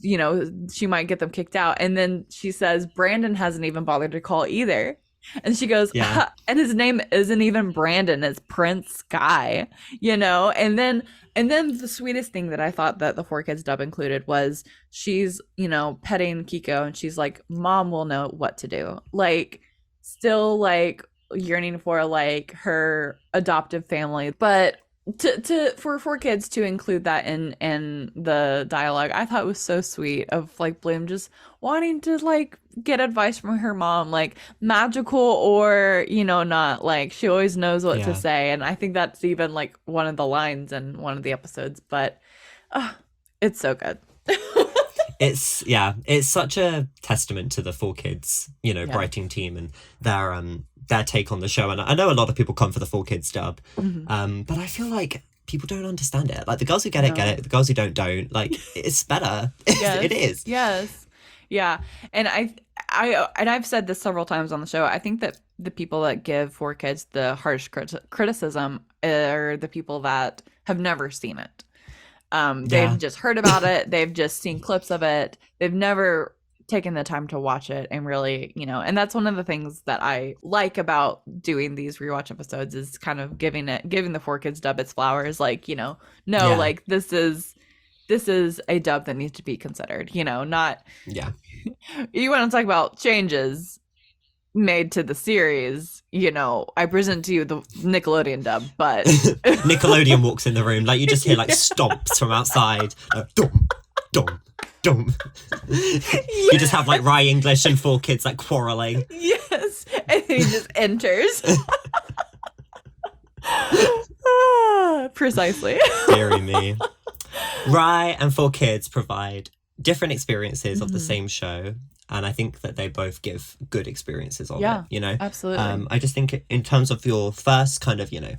you know, she might get them kicked out. And then she says Brandon hasn't even bothered to call either, and she goes, and his name isn't even Brandon, it's Prince Sky, you know. And then the sweetest thing that I thought that the 4Kids dub included was she's, you know, petting Kiko, and she's like, Mom will know what to do, like still like yearning for like her adoptive family. But for 4Kids to include that in the dialogue, I thought was so sweet, of like Bloom just wanting to like get advice from her mom, like magical or, you know, not, like she always knows what to say. And I think that's even like one of the lines in one of the episodes, but it's so good. It's such a testament to the 4Kids, you know, writing team and their take on the show. And I know a lot of people come for the 4Kids dub, but I feel like people don't understand it. Like the girls who get it. The girls who don't. Like, it's better. It is. Yes. Yeah. And I've said this several times on the show. I think that the people that give 4Kids the harsh criticism are the people that have never seen it. They've just heard about it. They've just seen clips of it. They've never taken the time to watch it and really, you know, and that's one of the things that I like about doing these rewatch episodes, is kind of giving the 4Kids dub its flowers. Like, you know, like this is a dub that needs to be considered, you know, not. Yeah. You want to talk about changes. made to the series, you know, I present to you the Nickelodeon dub, but Nickelodeon walks in the room, like you just hear like stomps from outside. Dum, dum, dum. You just have like Rye English and 4Kids like quarreling. Yes, and he just enters. Precisely. Deary me. Rye and 4Kids provide different experiences of the same show. And I think that they both give good experiences of it, you know? Absolutely. I just think in terms of your first kind of, you know,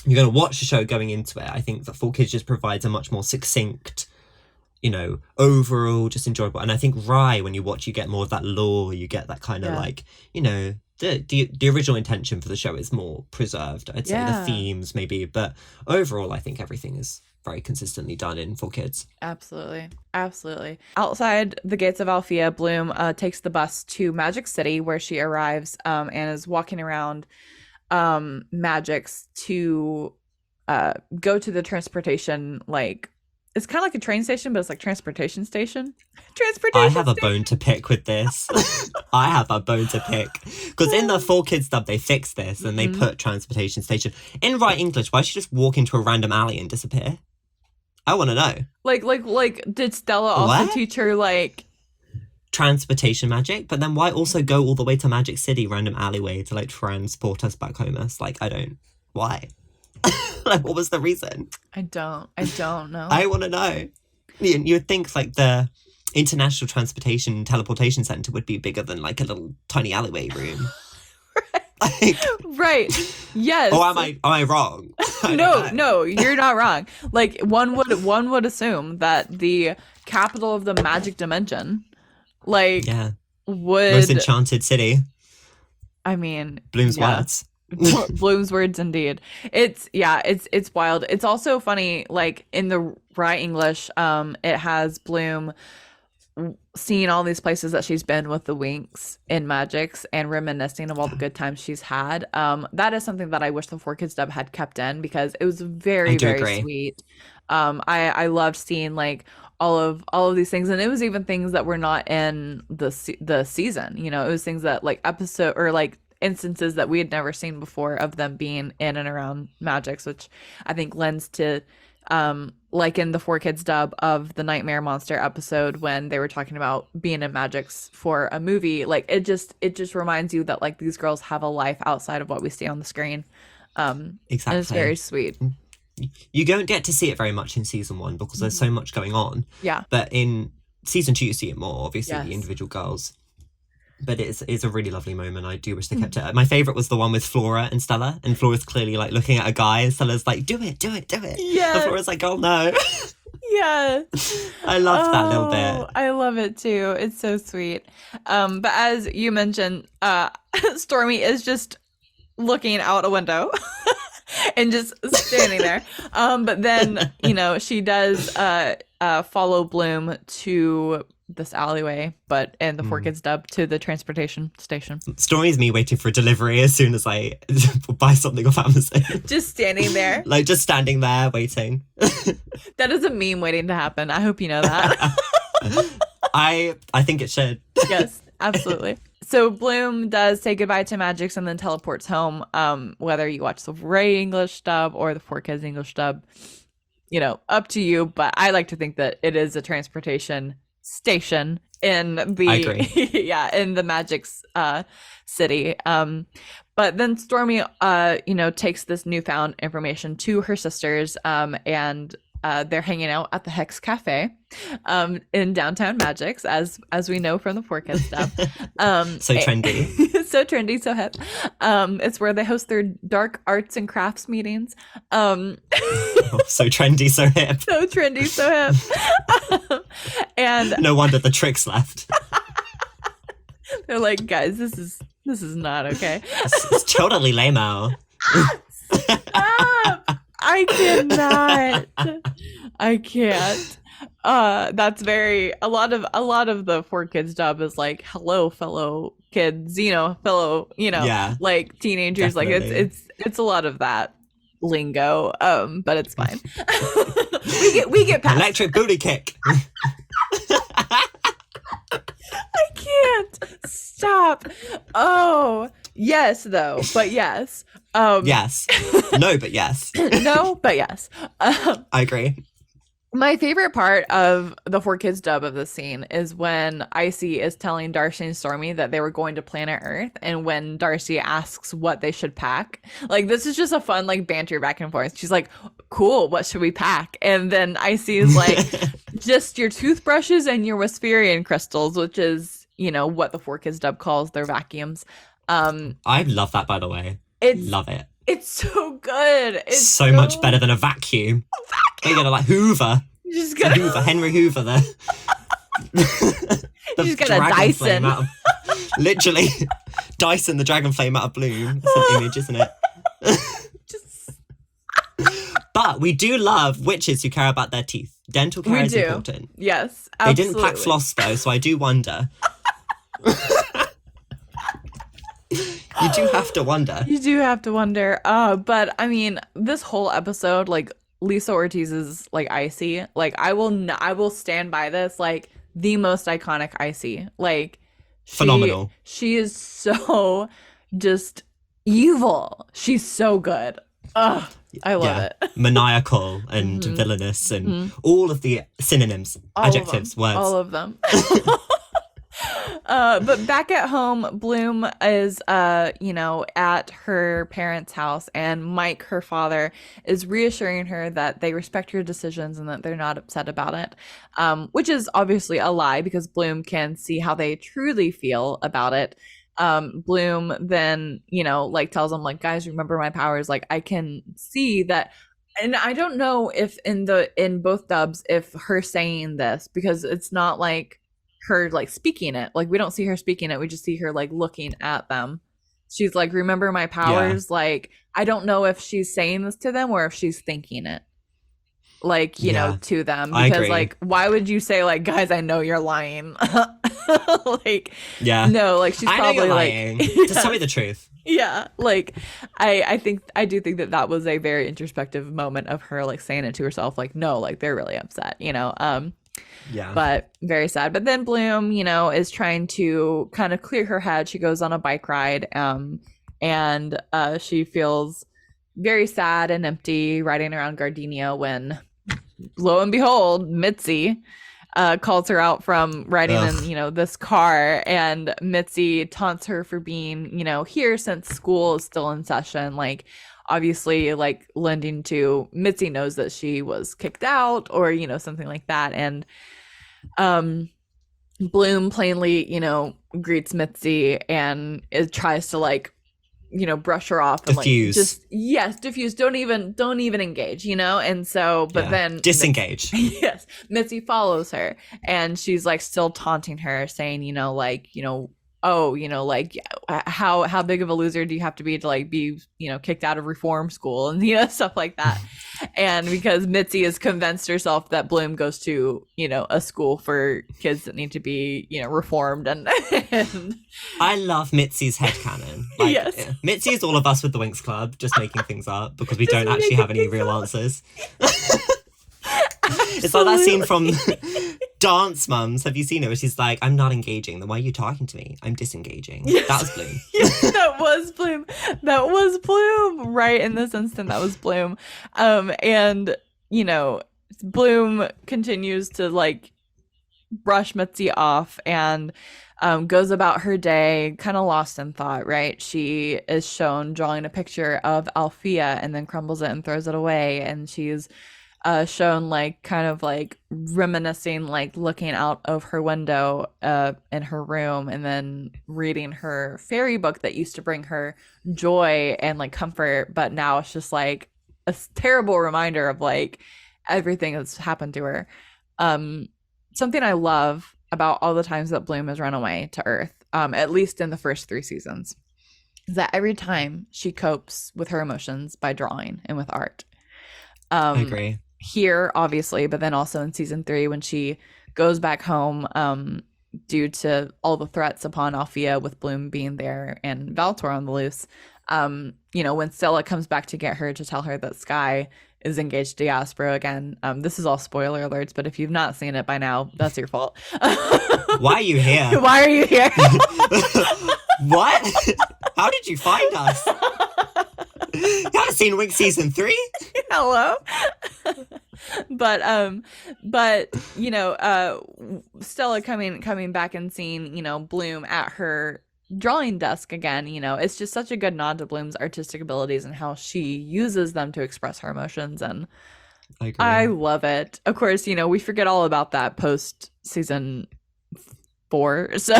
you're going to watch the show going into it, I think that 4Kids just provides a much more succinct, you know, overall just enjoyable. And I think Rye, when you watch, you get more of that lore, you get that kind of like, you know, the original intention for the show is more preserved, I'd say. The themes maybe, but overall I think everything is very consistently done in 4Kids. Absolutely. Outside the gates of Althea, Bloom takes the bus to Magic City, where she arrives and is walking around Magic's to go to the transportation, like, it's kind of like a train station, but it's like transportation station. I have a bone to pick with this. I have a bone to pick. Because in the 4Kids dub, they fixed this and they put transportation station. In Right English, why did she just walk into a random alley and disappear? I want to know. Like, did Stella also teach her, like... transportation magic? But then why also go all the way to Magic City, random alleyway, to, like, transport us back home? Like, I don't... Why? Like, what was the reason? I don't know. I want to know. You would think, like, the International Transportation Teleportation Centre would be bigger than, like, a little tiny alleyway room. Right. Yes. Or am I wrong? No, you're not wrong. Like, one would assume that the capital of the magic dimension, like, would... Most enchanted city. I mean... Bloom's words. Bloom's words indeed. It's wild. It's also funny, like, in the Right English, it has Bloom seeing all these places that she's been with the Winx in Magix and reminiscing of all the good times she's had. That is something that I wish the 4Kids dub had kept in, because it was very sweet. I loved seeing, like, all of these things, and it was even things that were not in the season, you know. It was things that, like, episode or like instances that we had never seen before of them being in and around Magix, which I think lends to like in the 4Kids dub of the Nightmare Monster episode, when they were talking about being in Magix for a movie, like, it just reminds you that, like, these girls have a life outside of what we see on the screen. Exactly. And it's very sweet. You don't get to see it very much in season 1 because there's so much going on. Yeah. But in season 2 you see it more, obviously, the individual girls. But it's a really lovely moment. I do wish they kept it. My favourite was the one with Flora and Stella. And Flora's clearly, like, looking at a guy, and Stella's like, do it. Yeah. And Flora's like, oh, no. Yeah. I loved that little bit. I love it, too. It's so sweet. But as you mentioned, Stormy is just looking out a window and just standing there. But then, you know, she does follow Bloom to this alleyway, but in the 4Kids dub, to the transportation station. Stormy's me waiting for a delivery as soon as I buy something off Amazon. Just standing there. Like, just standing there waiting. That is a meme waiting to happen. I hope you know that. I think it should. Yes, absolutely. So Bloom does say goodbye to Magix and then teleports home. Whether you watch the Ray English dub or the 4Kids English dub, you know, up to you. But I like to think that it is a transportation station in the in the Magic's city. But then Stormy you know, takes this newfound information to her sisters, and they're hanging out at the Hex Cafe in downtown Magix, as we know from the 4Kids stuff. So trendy. So trendy, so hip. It's where they host their dark arts and crafts meetings. So trendy, so hip. So trendy, so hip. And no wonder the Trix left. They're like, guys, this is not okay. It's totally lame-o. Stop! I cannot. I can't. That's very a lot of the 4Kids dub is like, hello, fellow kids, you know, like teenagers. Definitely. Like it's a lot of that lingo. But it's fine. we get past electric booty kick. I can't. Stop. Oh, yes, though, but yes. Yes. No, but yes. No, but yes. I agree. My favorite part of the 4Kids dub of this scene is when Icy is telling Darcy and Stormy that they were going to planet Earth, and when Darcy asks what they should pack. Like, this is just a fun, like, banter back and forth. She's like, cool, what should we pack? And then Icy is like, just your toothbrushes and your Wisperian crystals, which is, you know, what the 4Kids dub calls their vacuums. I love that, by the way. Love it. It's so good. It's so much better than a vacuum. You're gonna like Hoover. Just gonna Hoover, Henry Hoover there. She's gonna Dyson. Literally, Dyson the dragon flame out of Bloom. It's an image, isn't it? But we do love witches who care about their teeth. Dental care is important. Yes, absolutely. They didn't pack floss though, so I do wonder. You do have to wonder. You do have to wonder. But I mean, this whole episode, like Lisa Ortiz is like Icy. Like I will stand by this. Like the most iconic Icy. Like phenomenal. She is so just evil. She's so good. Ugh, I love it. Maniacal and villainous and all of the synonyms, adjectives, words. All of them. But back at home, Bloom is, at her parents' house, and Mike, her father, is reassuring her that they respect her decisions and that they're not upset about it, which is obviously a lie because Bloom can see how they truly feel about it. Bloom then, tells them, like, guys, remember my powers. Like, I can see that. And I don't know if in both dubs, if her saying this, because it's not like her like speaking it, like we don't see her speaking it, we just see her like looking at them. She's like, remember my powers. Like I don't know if she's saying this to them or if she's thinking it, like to them, because like why would you say like, guys, I know you're lying. Like no, like she's probably like just tell me the truth. Like I do think that was a very introspective moment of her like saying it to herself, like no, like they're really upset, but very sad. But then Bloom, is trying to kind of clear her head. She goes on a bike ride, and she feels very sad and empty riding around Gardenia when, lo and behold, Mitzi calls her out from riding in, this car, and Mitzi taunts her for being, here since school is still in session. Like, obviously, like lending to Mitzi knows that she was kicked out or, something like that. And Bloom plainly, greets Mitzi and it tries to like, brush her off and diffuse. Diffuse. Don't even engage, and so, but then disengage. Yes, Mitzi follows her and she's like still taunting her, saying, how big of a loser do you have to be to like be kicked out of reform school and stuff like that. And because Mitzi has convinced herself that Bloom goes to a school for kids that need to be reformed, and I love Mitzi's headcanon. Like, yes, Mitzi is all of us with the Winx Club, just making things up because we don't actually have any real answers. It's like that scene from Dance Mums. Have you seen it? Where she's like, I'm not engaging. Then why are you talking to me? I'm disengaging. Yes. That was Bloom. Yes, that was Bloom. That was Bloom. Right in this instant, that was Bloom. And, Bloom continues to, like, brush Mitzi off and goes about her day kind of lost in thought, right? She is shown drawing a picture of Althea and then crumbles it and throws it away. And she's shown like kind of like reminiscing, like looking out of her window in her room and then reading her fairy book that used to bring her joy and like comfort, but now it's just like a terrible reminder of like everything that's happened to her. Something I love about all the times that Bloom has run away to Earth, at least in the first 3 seasons, is that every time she copes with her emotions by drawing and with art. I agree. Here, obviously, but then also in season 3 when she goes back home due to all the threats upon Althea with Bloom being there and Valtor on the loose. When Stella comes back to get her to tell her that Sky is engaged to Jaspero again. This is all spoiler alerts, but if you've not seen it by now, that's your fault. Why are you here? Why are you here? What? How did you find us? You haven't seen Winx season 3? Hello. But you know, Stella coming back and seeing, you know, Bloom at her drawing desk again, you know, it's just such a good nod to Bloom's artistic abilities and how she uses them to express her emotions, and I love it. Of course, you know, we forget all about that post season 4, so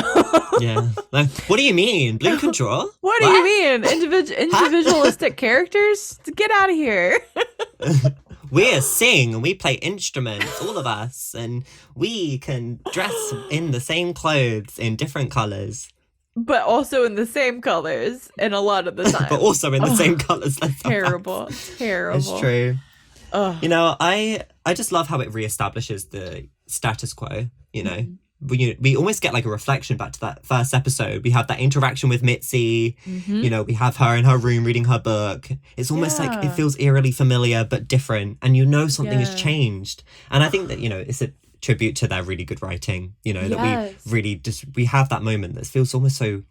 yeah. Like, what do you mean? Bloom can draw? What do you mean? Individualistic characters? Get out of here. We sing and we play instruments, all of us, and we can dress in the same clothes in different colors. But also in the same colors and a lot of the time. But also in the same colors. Terrible. Terrible. It's true. You know, I just love how it reestablishes the status quo, you know. We almost get like a reflection back to that first episode. We have that interaction with Mitzi. You know, we have her in her room reading her book. It's almost like it feels eerily familiar but different, and you know something has changed. And I think that, you know, it's a tribute to their really good writing, you know, that we really we have that moment that feels almost so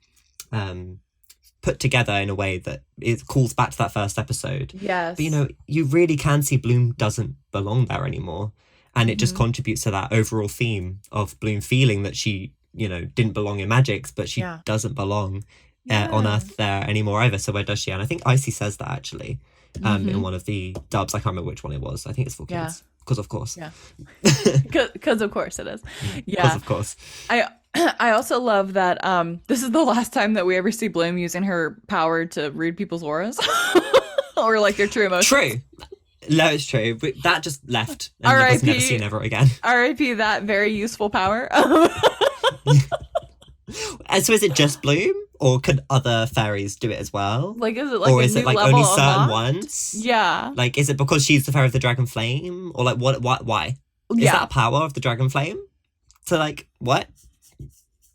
put together in a way that it calls back to that first episode. Yes. But, you know, you really can see Bloom doesn't belong there anymore. And it just contributes to that overall theme of Bloom feeling that she, you know, didn't belong in Magic's, but she doesn't belong on Earth there anymore either. So where does she? And I think Icy says that actually in one of the dubs. I can't remember which one it was. I think it's for kids. Because of course. Yeah. Because of course it is. Yeah. Because of course. I also love that this is the last time that we ever see Bloom using her power to read people's auras. Or like their true emotions. True. No, it's true. But that just left. And it was never seen ever again. R.I.P. that very useful power. And so is it just Bloom? Or could other fairies do it as well? Like, is it like or a is new it like level only certain unlocked? ones? Yeah. Like, is it because she's the fairy of the dragon flame? Or like, why? Is that a power of the dragon flame? So like, what?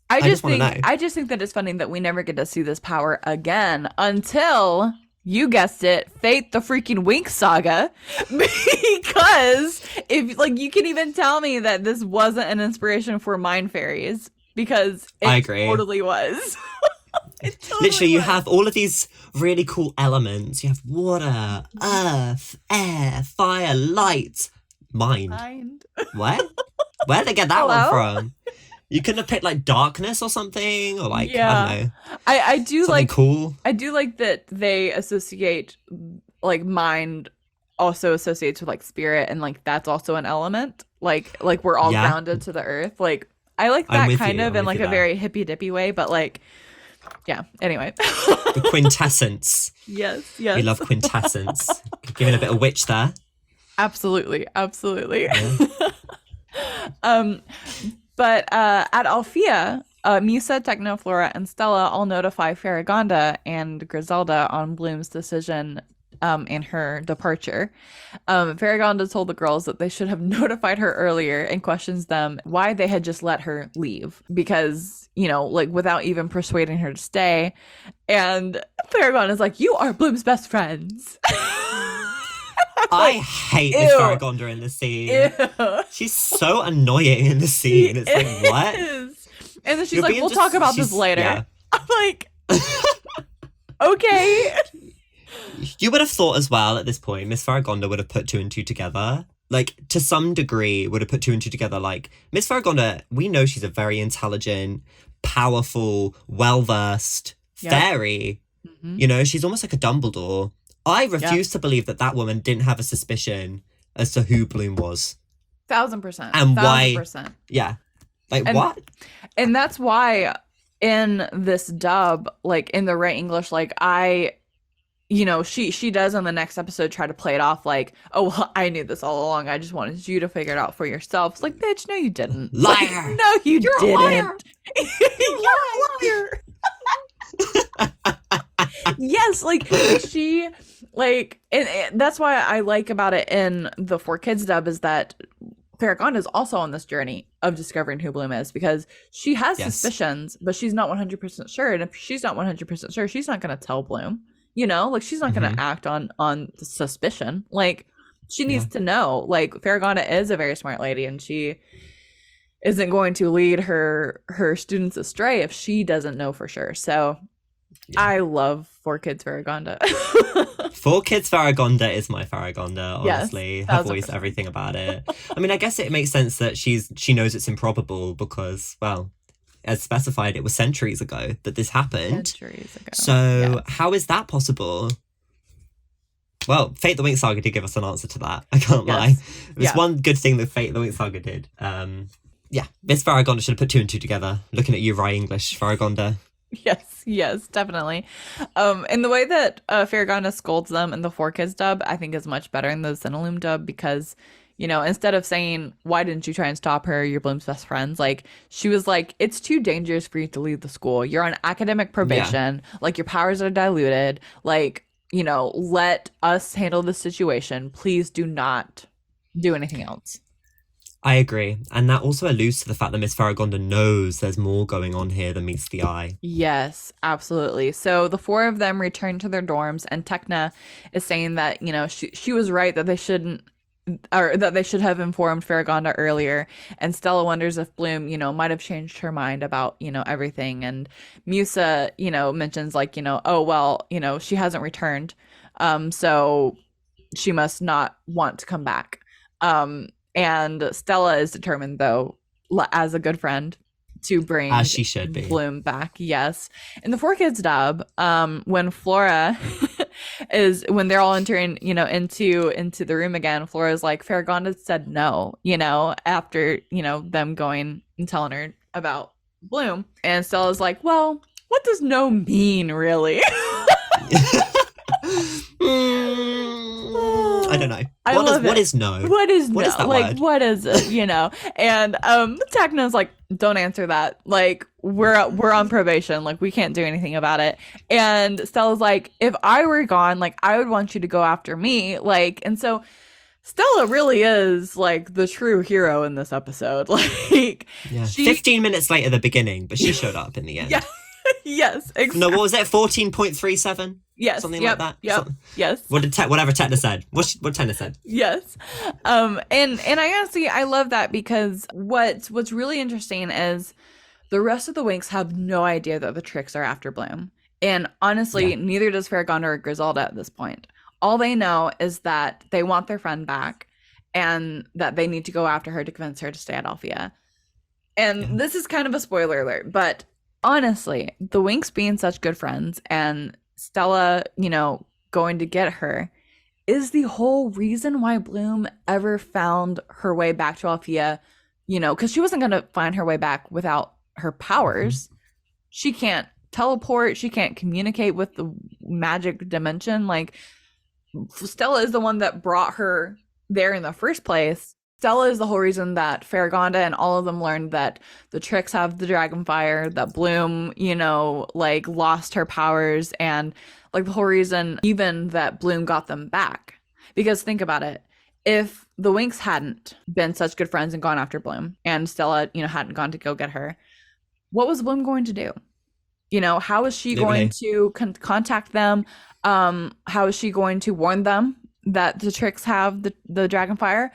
I just want to know. I just think that it's funny that we never get to see this power again until, you guessed it, Fate the freaking Winx saga. Because if like you can even tell me that this wasn't an inspiration for Mind Fairies, because I it agree. totally was. It totally Literally, you was. have all of these really cool elements. You have water, earth, air, fire, light, mind. What? Where'd they get that one from? You couldn't have picked like darkness or something, or like I don't know. I do something like cool. I do like that they associate like mind also associates with like spirit, and like that's also an element. Like we're all grounded to the earth. Like I like that kind of in like a very hippy dippy way, but like anyway. The quintessence. Yes. We love quintessence. Giving a bit of witch there. Absolutely. Yeah. But at Alfea, Musa, Technoflora, and Stella all notify Faragonda and Griselda on Bloom's decision and her departure. Faragonda told the girls that they should have notified her earlier and questions them why they had just let her leave. Because, you know, like without even persuading her to stay. And Faragonda's like, you are Bloom's best friends. I hate this Faragonda in the scene. Ew. She's so annoying in the scene. It's like, what? And then she's like, we'll talk about this later. Yeah. I'm like, okay. You would have thought as well at this point, Miss Faragonda would have put 2 and 2 together. Like, to some degree, would have put 2 and 2 together. Like, Miss Faragonda, we know she's a very intelligent, powerful, well-versed fairy. Mm-hmm. You know, she's almost like a Dumbledore. I refuse to believe that woman didn't have a suspicion as to who Bloom was. 1000%. And 1000%. why. Yeah. Like, what? And that's why in this dub, like in the right English, like you know, she does in the next episode try to play it off like, oh, well, I knew this all along. I just wanted you to figure it out for yourself. It's like, bitch, no, you didn't. Liar. Like, no, you're didn't. A liar. You're a liar. Yes, like she, like, and that's why I like about it in the 4Kids dub is that Faragonda is also on this journey of discovering who Bloom is, because she has suspicions, but she's not 100% sure. And if she's not 100% sure, she's not going to tell Bloom. You know, like she's not going to act on suspicion. Like she needs to know. Like, Farragonda is a very smart lady, and she isn't going to lead her students astray if she doesn't know for sure. So I love 4Kids Farragonda. 4Kids Farragonda is my Farragonda, honestly. Yes, Her voice, everything about it. I mean, I guess it makes sense that she knows it's improbable because, well, as specified, it was centuries ago that this happened. Centuries ago. So how is that possible? Well, Fate the Winx Saga did give us an answer to that. I can't lie. There's one good thing that Fate the Winx Saga did. Yeah, Miss Farragonda should have put 2 and 2 together. Looking at you, Rye English, Farragonda. Yes, definitely. And the way that Farragonda scolds them in the 4Kids dub, I think is much better in the Cinelume dub because, you know, instead of saying, why didn't you try and stop her? You're Bloom's best friends. Like, she was like, it's too dangerous for you to leave the school. You're on academic probation. Yeah. Like, your powers are diluted. Like, you know, let us handle the situation. Please do not do anything else. I agree. And that also alludes to the fact that Miss Farragonda knows there's more going on here than meets the eye. Yes, absolutely. So the 4 of them return to their dorms, and Tecna is saying that, you know, she was right that they shouldn't, or that they should have informed Farragonda earlier. And Stella wonders if Bloom, you know, might have changed her mind about, you know, everything. And Musa, you know, mentions like, you know, oh, well, you know, she hasn't returned. So she must not want to come back. And Stella is determined, though, as a good friend, to bring as she should be Bloom back. Yes. In the 4Kids dub, when Flora when they're all entering, you know, into the room again, Flora's like, Farragonda said no, you know, after, you know, them going and telling her about Bloom. And Stella's like, well, what does no mean, really? I don't know. What is no? What is no? What is that like, word? what is it, you know? And Tecna's like, don't answer that. Like, we're on probation. Like, we can't do anything about it. And Stella's like, if I were gone, like, I would want you to go after me. Like, and so Stella really is like the true hero in this episode. Like, 15 minutes late at the beginning, but she showed up in the end. Yeah. Yes, exactly. No, what was it? 14.37? Yes. Something like that? Yep. Yes. Whatever Tecna said. What Tecna said. Yes. And I honestly, I love that because what's really interesting is the rest of the Winx have no idea that the Trix are after Bloom. And honestly, neither does Farragonda or Griselda at this point. All they know is that they want their friend back and that they need to go after her to convince her to stay at Althea. And this is kind of a spoiler alert, but honestly, the Winx being such good friends and Stella, you know, going to get her is the whole reason why Bloom ever found her way back to Althea, you know, because she wasn't going to find her way back without her powers. She can't teleport. She can't communicate with the magic dimension. Like, Stella is the one that brought her there in the first place. Stella is the whole reason that Farragonda and all of them learned that the Trix have the Dragonfire, that Bloom, you know, like, lost her powers, and like the whole reason even that Bloom got them back. Because think about it. If the Winx hadn't been such good friends and gone after Bloom, and Stella, you know, hadn't gone to go get her, what was Bloom going to do? You know, how is she going to contact them? How is she going to warn them that the Trix have the Dragonfire?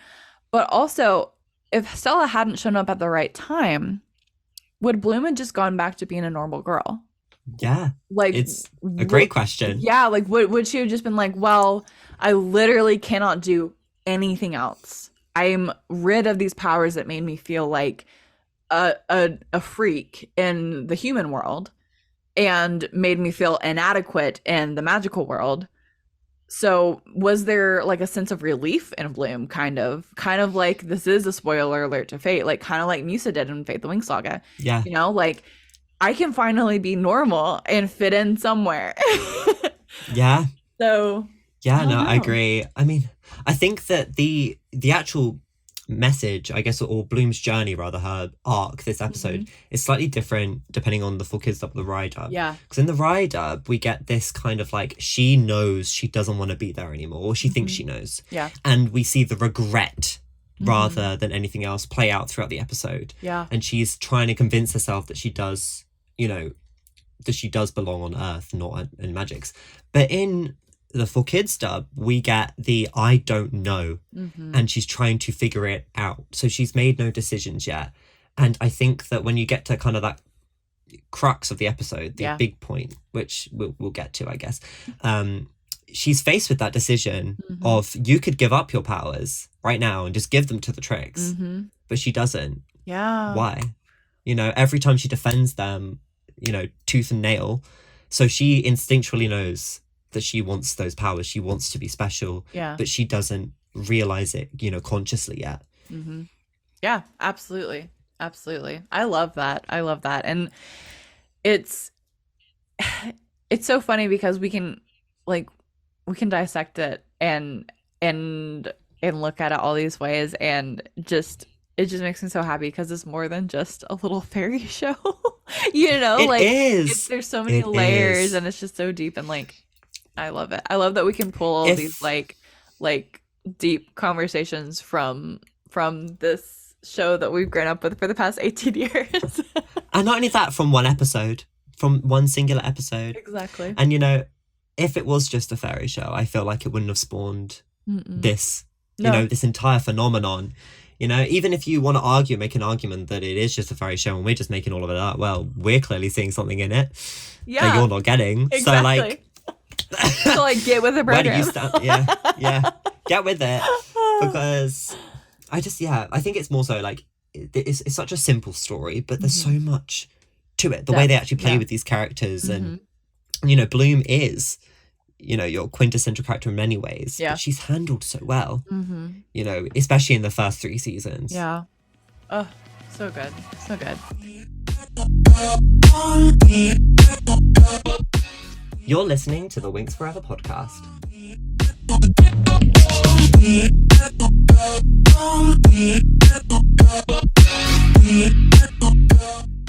But also, if Stella hadn't shown up at the right time, would Bloom have just gone back to being a normal girl? Yeah. Like, it's a great question. Yeah, like, would she have just been like, well, I literally cannot do anything else. I'm rid of these powers that made me feel like a freak in the human world and made me feel inadequate in the magical world. So was there like a sense of relief in Bloom, kind of like, this is a spoiler alert to Fate, like kind of like Musa did in Fate the Winx Saga. Yeah. You know, like, I can finally be normal and fit in somewhere. Yeah. So yeah, I agree. I mean, I think that the actual message, I guess, or Bloom's journey, rather, her arc this episode is slightly different depending on the 4Kids dub, the Rye dub. Yeah. Because in the Rye dub, we get this kind of like, she knows she doesn't want to be there anymore, or she thinks she knows. Yeah. And we see the regret rather than anything else play out throughout the episode. Yeah. And she's trying to convince herself that she does, you know, that she does belong on Earth, not in Magix. But in the For Kids dub, we get the I don't know, Mm-hmm. and she's trying to figure it out. So she's made no decisions yet. And I think that when you get to kind of that crux of the episode, the big point, which we'll get to, I guess, she's faced with that decision of, you could give up your powers right now and just give them to the Trix, but she doesn't. Yeah. Why? You know, every time she defends them, you know, tooth and nail. So she instinctually knows that she wants those powers. She wants to be special, but she doesn't realize it, you know, consciously yet. Yeah, absolutely. Absolutely. I love that. And it's so funny because we can dissect it and look at it all these ways, and it just makes me so happy because it's more than just a little fairy show. You know, it is. There's so many layers, and it's just so deep, and like, I love it. I love that we can pull all these like deep conversations from this show that we've grown up with for the past 18 years. And not only that, from one singular episode. Exactly. And you know, if it was just a fairy show, I feel like it wouldn't have spawned this, you know, this entire phenomenon. You know, even if you want to make an argument that it is just a fairy show and we're just making all of it up, well, we're clearly seeing something in it that you're not getting. Exactly. So like get with the program. Where do you stand? Yeah. Get with it. Because I think it's more so like, it's such a simple story, but there's so much to it. The way they actually play with these characters, and, you know, Bloom is, you know, your quintessential character in many ways, but she's handled so well, you know, especially in the first 3 seasons. Yeah. Oh, so good. So good. You're listening to the Winx Forever podcast.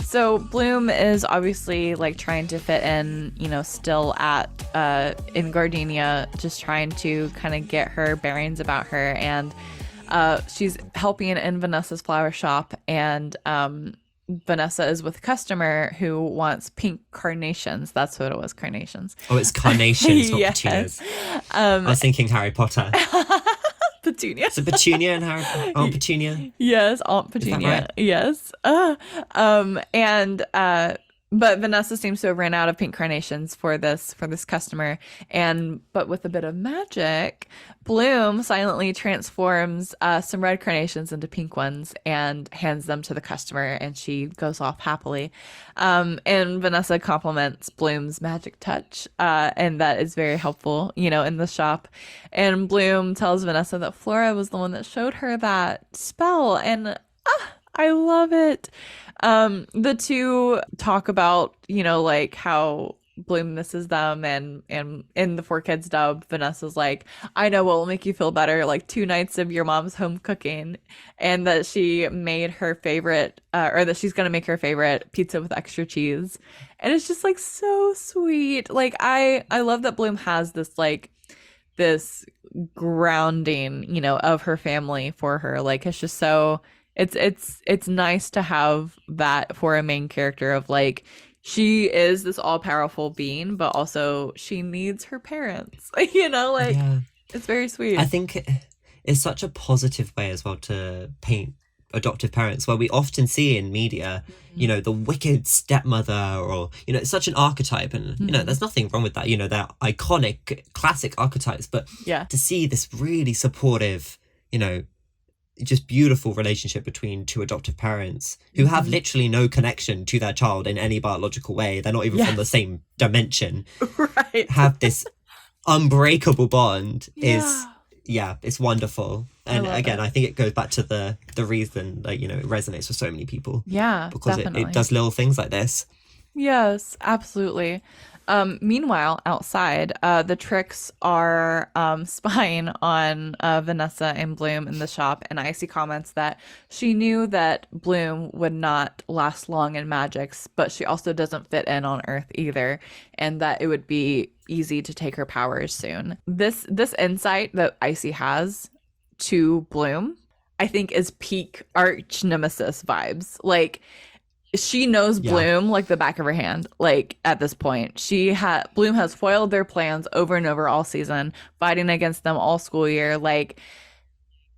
So Bloom is obviously like trying to fit in, you know, still at in Gardenia, just trying to kind of get her bearings about her, and she's helping in Vanessa's flower shop, and Vanessa is with a customer who wants pink carnations. That's what it was, carnations. Oh, it's carnations, not Yes. petunias. I was thinking Harry Potter. Petunia. It's a petunia and Harry Potter. Aunt Petunia. Yes, Aunt Petunia. Right? Yes. But Vanessa seems to have ran out of pink carnations for this customer, but with a bit of magic, Bloom silently transforms some red carnations into pink ones and hands them to the customer, and she goes off happily. And Vanessa compliments Bloom's magic touch, and that is very helpful, you know, in the shop. And Bloom tells Vanessa that Flora was the one that showed her that spell, and I love it. The two talk about, you know, like how Bloom misses them, and in the For Kids dub, Vanessa's like, I know what will make you feel better, like 2 nights of your mom's home cooking, and that she made her favorite, or that she's gonna make her favorite pizza with extra cheese. And it's just like so sweet. Like I love that Bloom has this like this grounding, you know, of her family for her. Like it's just so it's nice to have that for a main character, of like, she is this all-powerful being, but also she needs her parents. You know, like, it's very sweet. I think it's such a positive way as well to paint adoptive parents, where we often see in media, you know, the wicked stepmother, or, you know, it's such an archetype, and, you know, there's nothing wrong with that. You know, they're iconic, classic archetypes, but to see this really supportive, you know, just beautiful relationship between 2 adoptive parents who have literally no connection to their child in any biological way. They're not even from the same dimension. Right. Have this unbreakable bond is, it's wonderful. And again, I think it goes back to the reason, like, you know, it resonates with so many people. Yeah, because definitely. it does little things like this. Yes, absolutely. Meanwhile, outside, the Trix are spying on Vanessa and Bloom in the shop, and Icy comments that she knew that Bloom would not last long in magics, but she also doesn't fit in on Earth either, and that it would be easy to take her powers soon. This insight that Icy has to Bloom, I think, is peak arch nemesis vibes. Like, she knows Yeah. Bloom like the back of her hand. Like at this point, Bloom has foiled their plans over and over all season, fighting against them all school year. Like,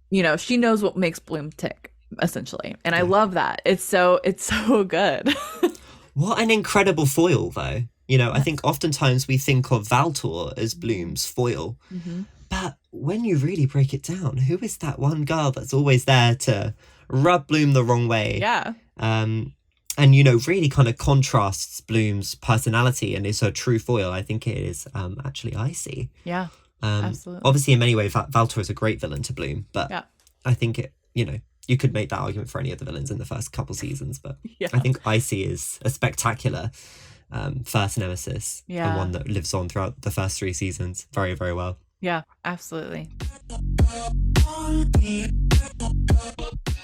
you know, she knows what makes Bloom tick, essentially, and I love that. It's so good. What an incredible foil, though. You know, I think oftentimes we think of Valtor as Bloom's foil, but when you really break it down, who is that one girl that's always there to rub Bloom the wrong way? Yeah. And, you know, really kind of contrasts Bloom's personality and is her true foil. I think it is actually Icy. Yeah, absolutely. Obviously, in many ways, Valtor is a great villain to Bloom, but I think it, you know, you could make that argument for any of the villains in the first couple seasons, but I think Icy is a spectacular first nemesis and one that lives on throughout the first 3 seasons very, very well. Yeah, absolutely.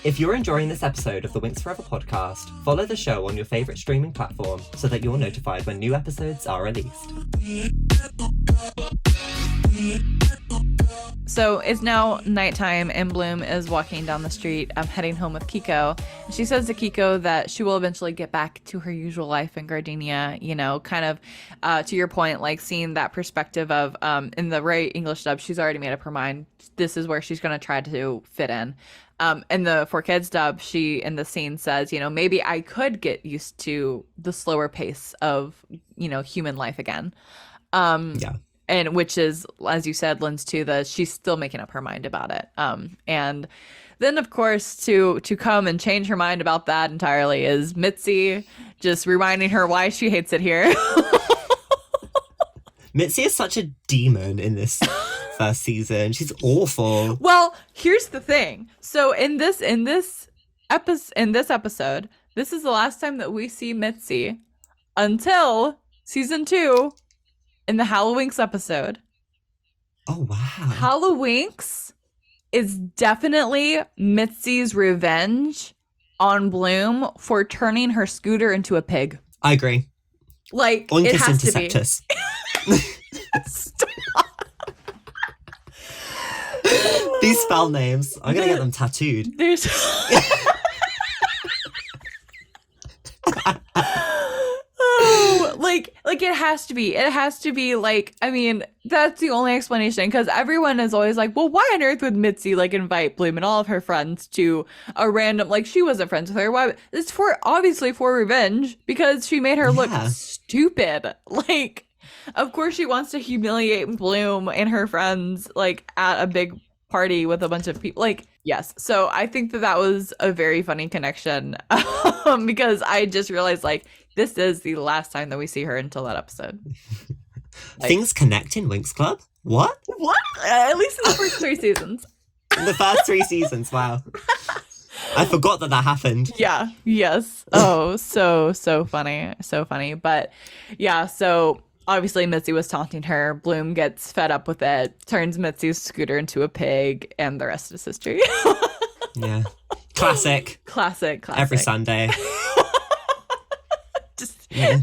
If you're enjoying this episode of the Winx Forever podcast, follow the show on your favourite streaming platform so that you're notified when new episodes are released. So it's now nighttime and Bloom is walking down the street, heading home with Kiko. She says to Kiko that she will eventually get back to her usual life in Gardenia, you know, kind of to your point, like seeing that perspective of in the Ray English dub, she's already made up her mind. This is where she's going to try to fit in. In the 4Kids dub, she in the scene says, you know, maybe I could get used to the slower pace of, you know, human life again. And which is, as you said, lends to the she's still making up her mind about it. And then, of course, to come and change her mind about that entirely is Mitzi just reminding her why she hates it here. Mitzi is such a demon in this first season. She's awful. Well, here's the thing. So in this episode, this is the last time that we see Mitzi until season 2. In the Hallowinx episode. Oh, wow. Hallowinx is definitely Mitzi's revenge on Bloom for turning her scooter into a pig. I agree. Like, Oinkus it has interceptus. to be. These spell names. I'm going to get them tattooed. There's... Like it has to be like, I mean, that's the only explanation, because everyone is always like, well, why on earth would Mitzi like invite Bloom and all of her friends to a random, like, she wasn't friends with her, why? It's obviously for revenge, because she made her look stupid. Like, of course she wants to humiliate Bloom and her friends like at a big party with a bunch of people. Like, yes. So I think that was a very funny connection because I just realized, like, this is the last time that we see her until that episode. Like, things connect in Winx Club? What? At least in the first 3 seasons. In the first 3 seasons, wow. I forgot that happened. Yeah, yes. Oh, so funny. So funny. But yeah, so obviously Mitzi was taunting her. Bloom gets fed up with it, turns Mitzi's scooter into a pig, and the rest is history. Yeah. Classic. Every Sunday. Yeah.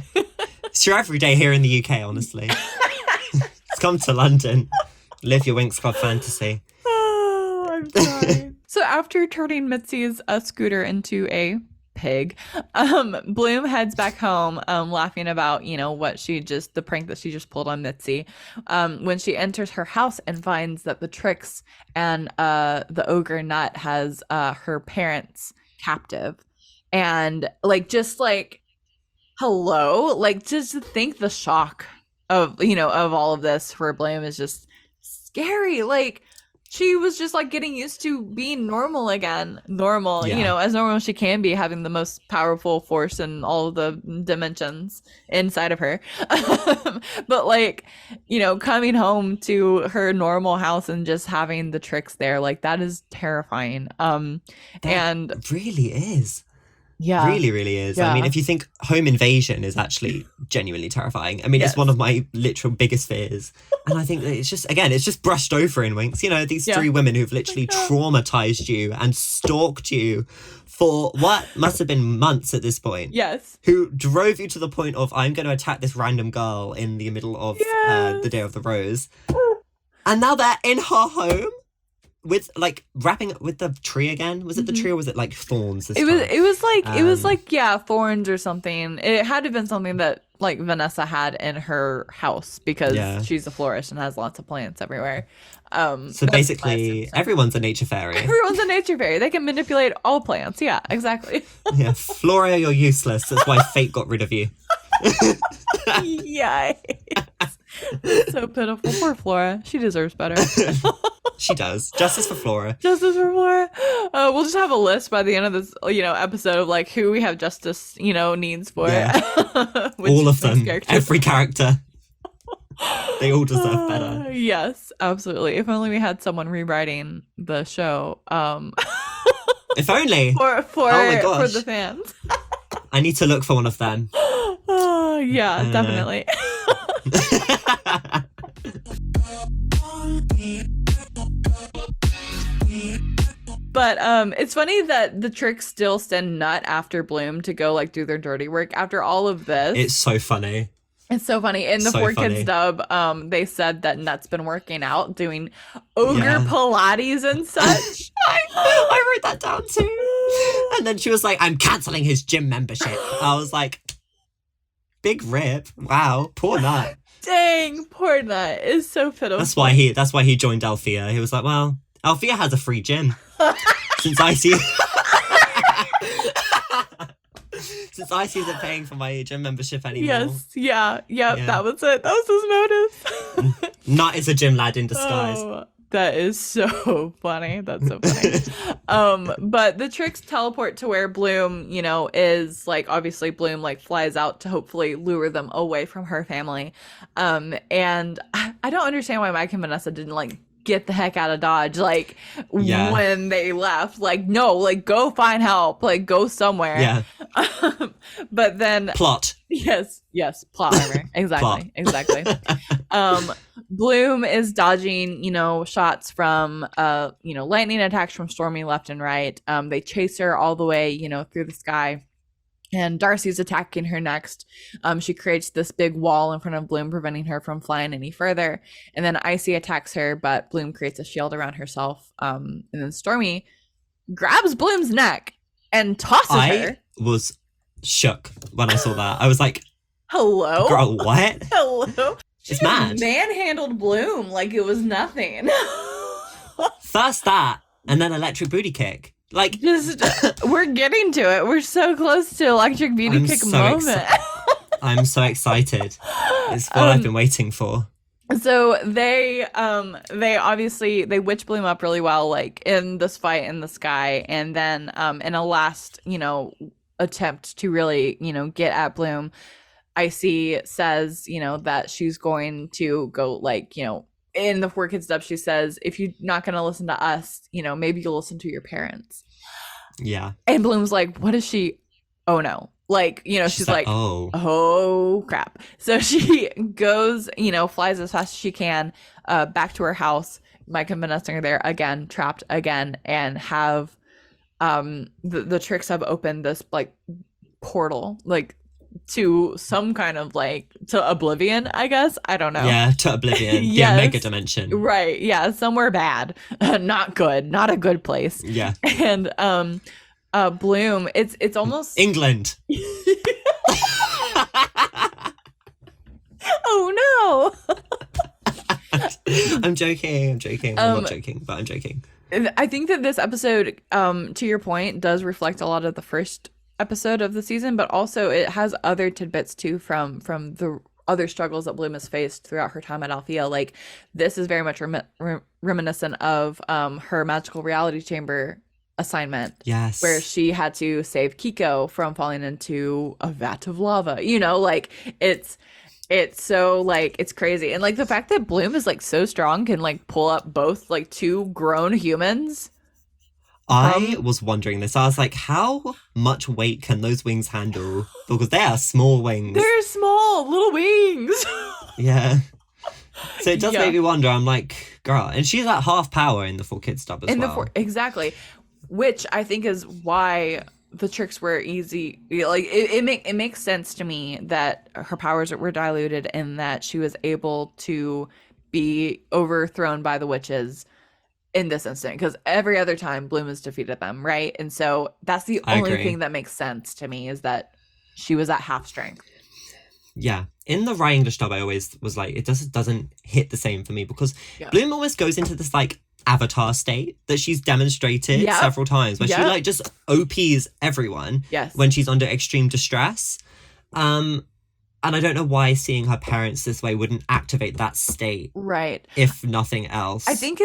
It's your everyday here in the UK, honestly. Just come to London. Live your Winx Club fantasy. Oh, I'm sorry. So after turning Mitzi's scooter into a pig, Bloom heads back home, laughing about, you know, the prank that she just pulled on Mitzi, when she enters her house and finds that the Trix and the ogre Nut has her parents captive. And like, just like, hello, like, just to think the shock of, you know, of all of this for Bloom is just scary. Like, she was just like getting used to being normal again. Normal, you know, as normal as she can be, having the most powerful force in all of the dimensions inside of her. But like, you know, coming home to her normal house and just having the Trix there, like, that is terrifying. And really is. Yeah. Really, really is. Yeah. I mean, if you think home invasion is actually genuinely terrifying. I mean, it's one of my literal biggest fears. And I think that it's just brushed over in Winx. You know, these 3 women who've literally traumatized you and stalked you for what must have been months at this point. Yes. Who drove you to the point of, I'm going to attack this random girl in the middle of the Day of the Rose. And now they're in her home. with like wrapping it with the tree again. Was it the tree or was it like thorns? This It was time? it was like yeah, thorns or something. It had to have been something that like Vanessa had in her house because she's a florist and has lots of plants everywhere. So basically, everyone's a nature fairy. Everyone's a nature fairy. They can manipulate all plants. Yeah, exactly. Yeah, Flora, you're useless. That's why fate got rid of you. Yikes. So pitiful. Poor Flora. She deserves better. She does. Justice for Flora. Justice for Flora. We'll just have a list by the end of this, episode of like who we have justice, needs for. Yeah. All of them. Every character. They all deserve better. Yes, absolutely. If only we had someone rewriting the show. If only. For the fans. I need to look for one of them. Oh, yeah, definitely. But it's funny that the Trix still send Nut after Bloom to go like do their dirty work after all of this. It's so funny. It's so funny. In the 4Kids dub, they said that Nut's been working out, doing ogre Pilates and such. I wrote that down too. And then she was like, I'm cancelling his gym membership. I was like, big rip. Wow, poor Nut. Dang, poor Nut. It's so pitiful. That's why he joined Althea. He was like, well, Althea has a free gym. Since Icy isn't paying for my gym membership anymore. Yes, yeah, that was it. That was his motive. Not as a gym lad in disguise. Oh, that is so funny. That's so funny. But the Trix teleport to where Bloom, is like, obviously Bloom like flies out to hopefully lure them away from her family. And I don't understand why Mike and Vanessa didn't like get the heck out of Dodge when they left. Like, no, like go find help, like go somewhere. Yeah. But then plot. Yes, plot armor. Exactly. Bloom is dodging, shots from lightning attacks from Stormy left and right. They chase her all the way, through the sky. And Darcy's attacking her next. She creates this big wall in front of Bloom, preventing her from flying any further. And then Icy attacks her, but Bloom creates a shield around herself. And then Stormy grabs Bloom's neck and tosses her. I was shook when I saw that. I was like, hello? Girl, what? Hello? It's mad. Manhandled Bloom like it was nothing. First that, and then electric booty kick. Like, we're getting to it. We're so close to electric beauty kick moment. I'm so excited. It's what I've been waiting for. So they obviously they witch Bloom up really well, like in this fight in the sky, and then in a last attempt to really get at Bloom, Icy says that she's going to go like in the 4Kids dub, she says, if you're not going to listen to us, maybe you'll listen to your parents. Yeah. And Bloom's like, what is she? Oh, no. Like, she's like, oh, crap. So she goes, flies as fast as she can back to her house. Mike and Vanessa are there again, trapped again, and have the Trix have opened this, like, portal, like, to some kind of like to oblivion, I guess. I don't know. Yeah, to oblivion. Yes. Yeah, mega dimension. Right. Yeah, somewhere bad. Not good. Not a good place. Yeah. And Bloom, it's almost England. Oh no. I'm joking. I'm not joking, but I'm joking. I think that this episode, to your point, does reflect a lot of the first episode of the season, but also it has other tidbits too from the other struggles that Bloom has faced throughout her time at Althea. Like, this is very much reminiscent of her magical reality chamber assignment. Yes. Where she had to save Kiko from falling into a vat of lava. Like it's so like it's crazy. And like the fact that Bloom is like so strong, can like pull up both like two grown humans. I was wondering this. I was like, how much weight can those wings handle? Because they are small wings. They're small, little wings. Yeah. So it does make me wonder. I'm like, girl. And she's at half power in the 4Kids dub as well. Exactly. Which I think is why the Trix were easy. Like, it makes sense to me that her powers were diluted and that she was able to be overthrown by the witches in this instant, because every other time Bloom has defeated them, right? And so that's the I only agree. thing that makes sense to me, is that she was at half strength. Yeah. In the Right English dub, I always was like, it doesn't hit the same for me, because Yeah. Bloom always goes into this like avatar state that she's demonstrated Yep. several times, where she Yep. like just OPs everyone Yes. when she's under extreme distress. And I don't know why seeing her parents this way wouldn't activate that state, Right. if nothing else. I think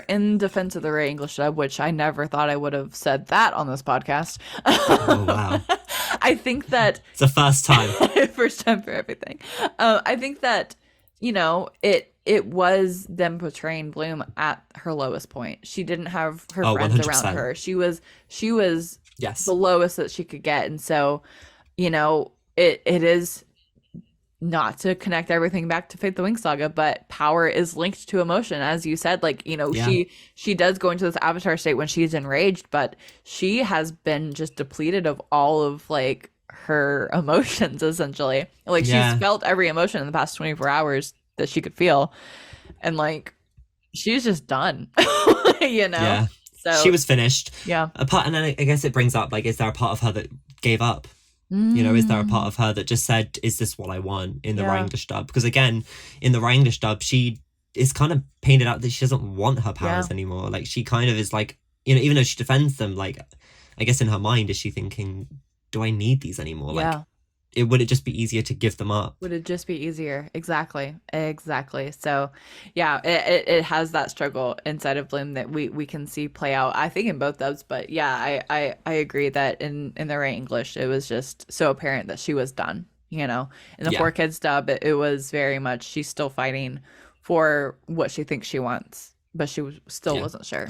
in defense of the Ray English dub, which I never thought I would have said that on this podcast. Oh, wow. I think that It's the first time. first time for everything. I think that, you know, it was them portraying Bloom at her lowest point. She didn't have her friends 100%. around her. She was Yes. the lowest that she could get, and so, you know, it is not to connect everything back to Fate the Winx Saga, but power is linked to emotion, as you said. Like, you know, Yeah. she does go into this avatar state when she's enraged, but she has been just depleted of all of like her emotions, essentially. Like, Yeah. she's felt every emotion in the past 24 hours that she could feel, and she's just done. You know. Yeah. So She was finished. yeah. And then I guess it brings up, like, is there a part of her that gave up? You know, is there a part of her that just said, is this what I want in the Yeah. Right English dub? Because again, in the Right English dub, she is kind of painted out that she doesn't want her powers anymore. Like, she kind of is like, you know, even though she defends them, like, I guess in her mind, is she thinking, do I need these anymore? Yeah. Like, would it just be easier to give them up? Would it just be easier? Exactly. So yeah, it has that struggle inside of Bloom that we can see play out, I think, in both dubs. But yeah, I agree that in the Right English, it was just so apparent that she was done, you know. In the Yeah. Four Kids dub, it was very much she's still fighting for what she thinks she wants, but she still wasn't sure.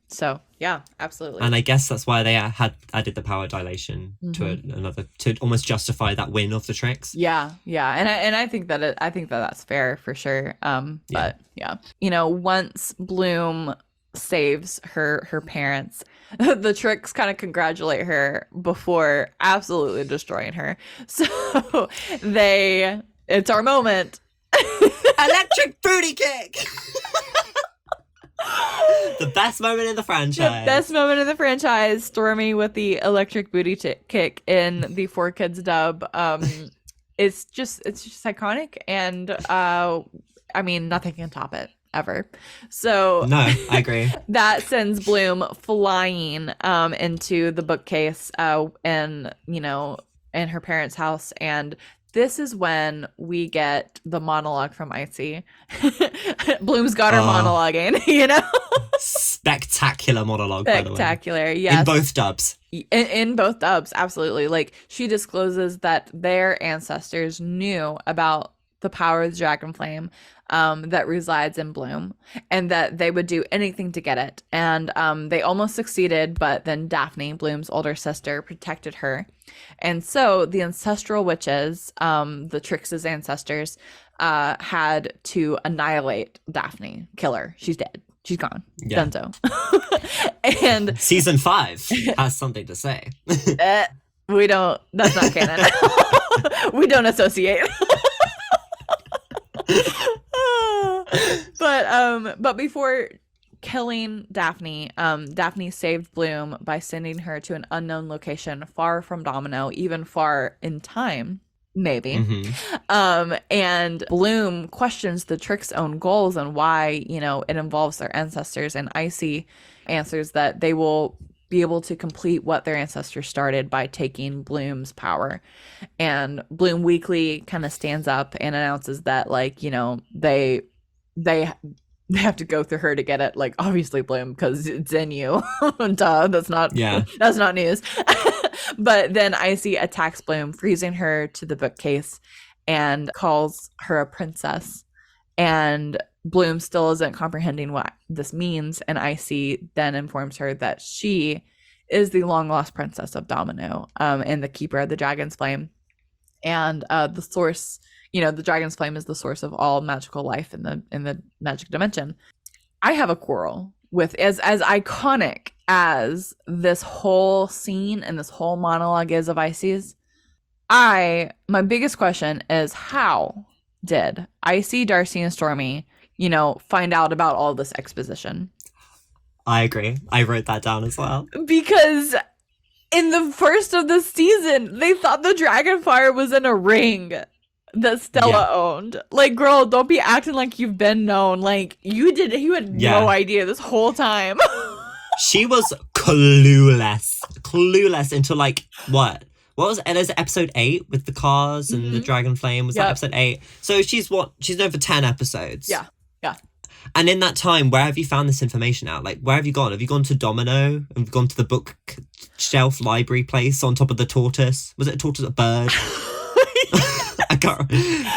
So yeah, absolutely. And I guess that's why they had added the power dilation to almost justify that win of the Trix. Yeah, and I think that that's fair for sure. But yeah, you know, once Bloom saves her parents, the Trix kind of congratulate her before absolutely destroying her. So it's our moment. Electric booty kick. The best moment in the franchise. The best moment in the franchise. Stormy with the electric booty kick in the Four Kids dub. It's just iconic, and I mean, nothing can top it ever. So No, I agree. that sends Bloom flying into the bookcase, and you know, in her parents' house, and this is when we get the monologue from Icy. Bloom's got her monologuing, you know? Spectacular monologue, by the way. Spectacular, yes. In both dubs. In both dubs, absolutely. Like, she discloses that their ancestors knew about the power of the dragon flame that resides in Bloom, and that they would do anything to get it. And they almost succeeded, but then Daphne, Bloom's older sister, protected her. And so the ancestral witches, the Trix's ancestors, had to annihilate Daphne, kill her. She's dead. She's gone. Yeah. Dunzo. And Season 5 has something to say. we don't. That's not canon. We don't associate. But before killing Daphne, Daphne saved Bloom by sending her to an unknown location far from Domino, even far in time, maybe. Mm-hmm. And Bloom questions the Trix own goals and why, you know, it involves their ancestors, and Icy answers that they will be able to complete what their ancestors started by taking Bloom's power. And Bloom weakly kind of stands up and announces that, like, you know, they have to go through her to get it. Like, obviously, Bloom, because it's in you. Duh, that's not news. But then Icy attacks Bloom, freezing her to the bookcase, and calls her a princess. And Bloom still isn't comprehending what this means, and Icy then informs her that she is the long-lost princess of Domino, and the keeper of the dragon's flame. And the source, you know, the dragon's flame is the source of all magical life in the magic dimension. I have a quarrel with, as iconic as this whole scene and this whole monologue is of Icy's, my biggest question is, how did Icy, Darcy, and Stormy find out about all this exposition. I agree. I wrote that down as well. Because in the first of the season, they thought the Dragonfire was in a ring that Stella owned. Like, girl, don't be acting like you've been known. Like, you had no idea this whole time. She was clueless until like what was it? Was it episode 8 with the cars and the dragon flame? Was that episode 8? So she's known for 10 episodes. Yeah. And in that time, where have you found this information out? Like, where have you gone? Have you gone to Domino? Have you gone to the bookshelf library place on top of the tortoise? Was it a tortoise? A bird? I can't.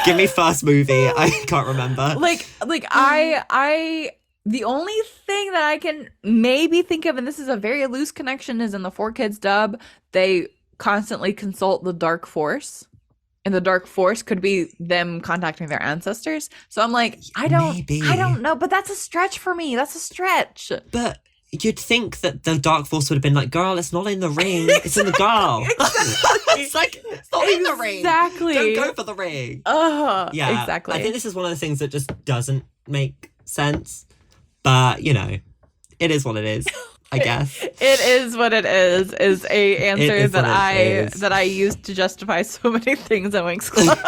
Give me first movie. I can't remember. I the only thing that I can maybe think of, and this is a very loose connection, is in the 4Kids dub, they constantly consult the Dark Force. And the Dark Force could be them contacting their ancestors. So I'm like, I don't know, but that's a stretch for me. That's a stretch. But you'd think that the Dark Force would have been like, girl, it's not in the ring. It's in the girl. It's like, it's not in the ring. Exactly. Don't go for the ring. Yeah, exactly. I think this is one of those things that just doesn't make sense. But, it is what it is, I guess. It is what it is a answer that I used to justify so many things at Winx Club.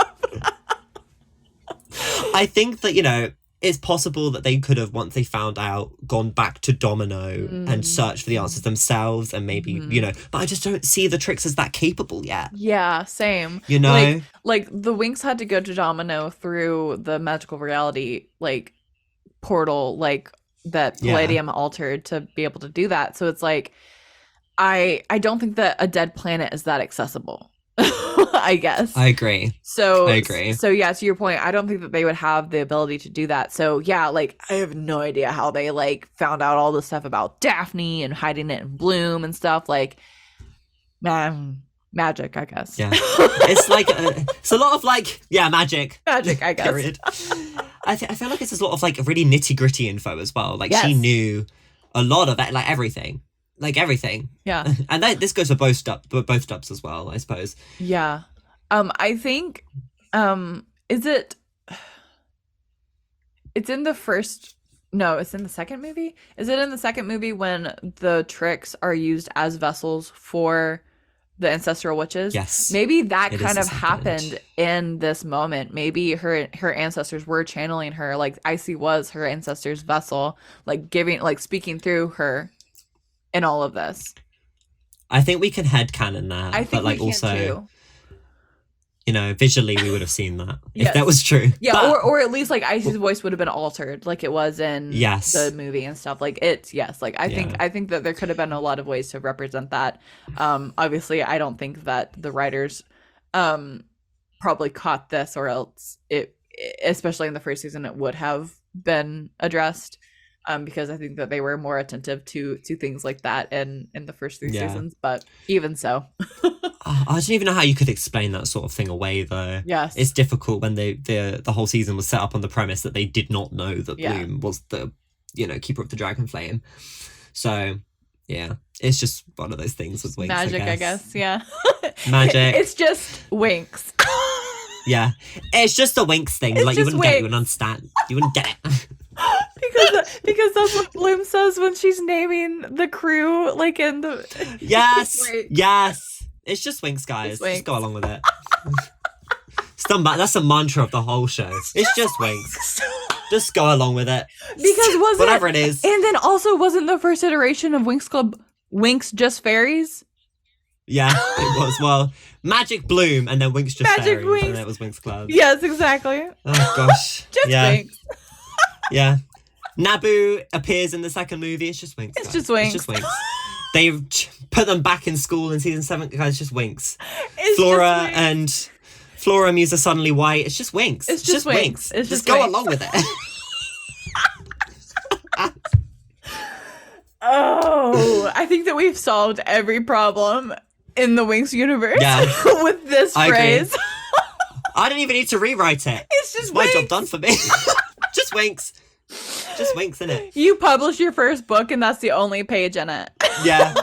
I think that, it's possible that they could have, once they found out, gone back to Domino and searched for the answers themselves and maybe, but I just don't see the Trix as that capable yet. Yeah, same. Like the Winx had to go to Domino through the magical reality, like, portal, like, that Palladium altered to be able to do that. So it's like, I don't think that a dead planet is that accessible. I guess. I agree. So yeah, to your point, I don't think that they would have the ability to do that. So yeah, like, I have no idea how they like found out all this stuff about Daphne and hiding it in Bloom and stuff. Like, man, magic, I guess. Yeah. It's like it's a lot of like, magic, I guess. Period. I feel like it's a lot of like really nitty gritty info as well. Like, she knew a lot of it, like everything. Yeah. And this goes for both dubs as well, I suppose. Yeah. I think it's in the first, no, it's in the second movie. Is it in the second movie when the Trix are used as vessels for the ancestral witches? Yes. Maybe that kind of happened in this moment. Maybe her ancestors were channeling her, like Icy was her ancestor's vessel, like speaking through her in all of this. I think we can headcanon that. I think but like we can also too. Visually we would have seen that if that was true. Yeah, but, or at least like Icy's voice would have been altered like it was in the movie and stuff. Like I think that there could have been a lot of ways to represent that. Obviously I don't think that the writers probably caught this, or else it, especially in the first season, it would have been addressed. Because I think that they were more attentive to things like that in the first 3 seasons, but even so. I don't even know how you could explain that sort of thing away, though. Yes. It's difficult when the whole season was set up on the premise that they did not know that Bloom was the, keeper of the dragon flame. So, yeah, it's just one of those things with Winx, magic, I guess. Yeah. Magic. It's just Winx. Yeah. It's just a Winx thing. Like, you wouldn't get it, you wouldn't understand. You wouldn't get it. because that's what Bloom says when she's naming the crew, like in the yes it's just Winx, guys. Just go along with it. That's a mantra of the whole show. It's just Winx. Just go along with it. Because whatever it is. And then also, wasn't the first iteration of Winx Club Winx just fairies? Yeah, it was. Well, Magic Bloom and then Winx just Magic fairies, Winx. and then it was Winx Club. Yes, exactly. Oh gosh. Just Winx. Yeah. Naboo appears in the second movie. It's just Winx. It's just Winx. It's just Winx. They've put them back in school in season 7. Guys, it's just Winx. It's Flora just Winx. and Flora and Muse are suddenly white. It's just Winx. It's just Winx. It's just just go Winx. along with it. Oh, I think that we've solved every problem in the Winx universe with this phrase. Agree. I don't even need to rewrite it. It's just my Winx. job done for me. Just Winx. Just Winx, innit? You publish your first book and that's the only page in it. Yeah.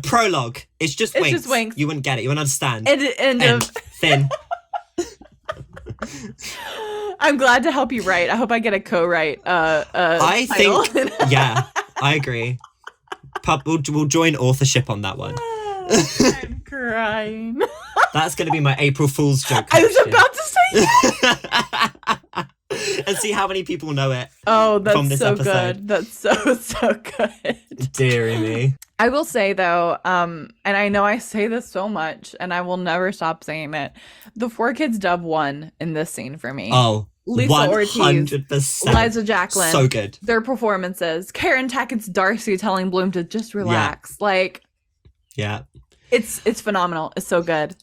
Prologue. It's just Winx. It's just Winx. You wouldn't get it. You wouldn't understand. End of. Thin. I'm glad to help you write. I hope I get a co-write I title. think, yeah, I agree. We'll join authorship on that one. I'm crying. That's going to be my April Fool's joke. I was about to say that. And see how many people know it. Oh, that's from this so episode. good. That's so good. Deary me. I will say though, and I know I say this so much, and I will never stop saying it. The 4Kids dub won in this scene for me. Oh, Lisa 100%. Ortiz, Liza Jacqueline, So good. Their performances. Karen Tackett's Darcy telling Bloom to just relax. Like, yeah, it's phenomenal. It's so good.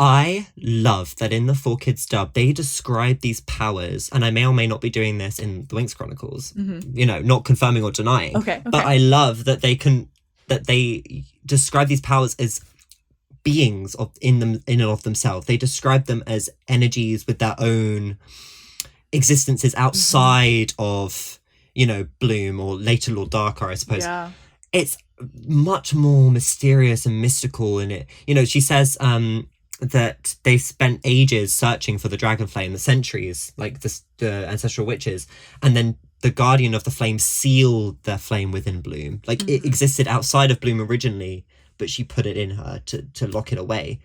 I love that in the 4Kids dub, they describe these powers, and I may or may not be doing this in the Winx Chronicles, you know, not confirming or denying. Okay. But I love that they describe these powers as beings in and of themselves. They describe them as energies with their own existences outside of, you know, Bloom or later Lord Darkar, I suppose. Yeah. It's much more mysterious and mystical in it. You know, she says that they've spent ages searching for the dragon flame, the centuries, like the ancestral witches, and then the guardian of the flame sealed their flame within Bloom. Like it existed outside of Bloom originally, but she put it in her to lock it away.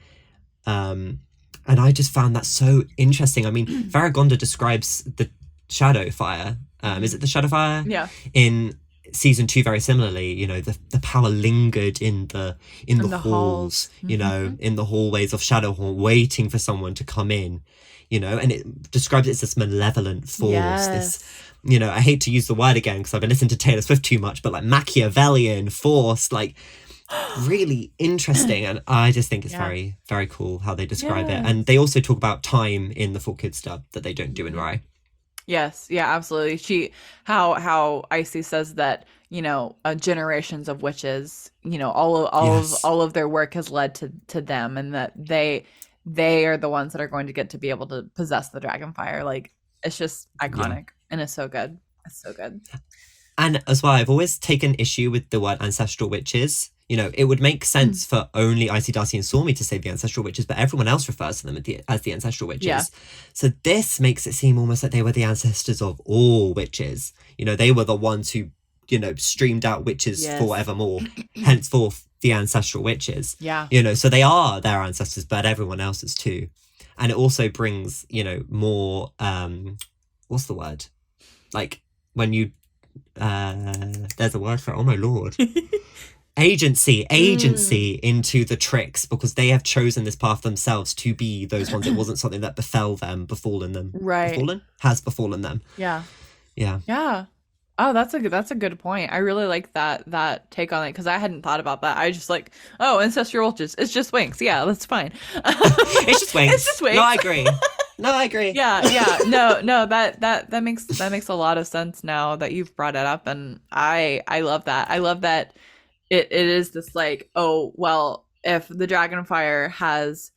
And I just found that so interesting. I mean, Varagonda describes the shadow fire. Is it the shadow fire? Yeah. In season 2 very similarly, you know, the power lingered in the halls, you know, in the hallways of Shadowhall, waiting for someone to come in, you know, and it describes it as this malevolent force, this, you know, I hate to use the word again because I've been listening to Taylor Swift too much, but like Machiavellian force, like really interesting. And I just think it's very, very cool how they describe it. And they also talk about time in the 4Kids dub that they don't do in Rye. Yes, yeah, absolutely. How Icy says that, you know, generations of witches, you know, all of their work has led to them, and that they are the ones that are going to get to be able to possess the Dragonfire. Like, it's just iconic, and it's so good. It's so good. And as well, I've always taken issue with the word ancestral witches. You know, it would make sense for only Icy, Darcy and Stormy to say the ancestral witches, but everyone else refers to them as the ancestral witches. Yeah. So this makes it seem almost like they were the ancestors of all witches. You know, they were the ones who, you know, streamed out witches forevermore. Henceforth, the ancestral witches. Yeah. You know, so they are their ancestors, but everyone else's too. And it also brings, you know, more, what's the word? Like when you, there's a word for it. Oh my Lord. agency into the Trix, because they have chosen this path themselves to be those ones. It wasn't something that befallen them. Right. Has befallen them. Yeah. Oh, that's a good point. I really like that take on it, because I hadn't thought about that. I just like, oh, ancestral witches. It's just Winx. Yeah, that's fine. It's just Winx. It's just Winx. No, I agree. Yeah. No, that makes a lot of sense now that you've brought it up, and I love that. I love that it is this like, oh, well, if the Dragonfire has,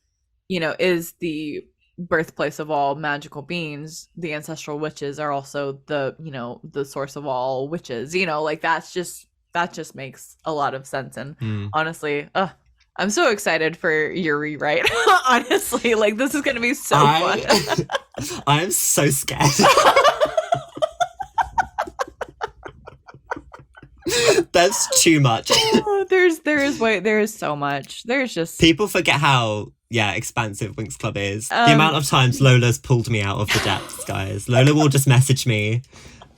you know, is the birthplace of all magical beings, the ancestral witches are also the, you know, the source of all witches, you know, like that just makes a lot of sense. And honestly, I'm so excited for your rewrite. Honestly, like this is gonna be so fun. I'm so scared. That's too much. There is so much. There's just people forget how expansive Winx Club is. The amount of times Lola's pulled me out of the depths, guys. Lola will just message me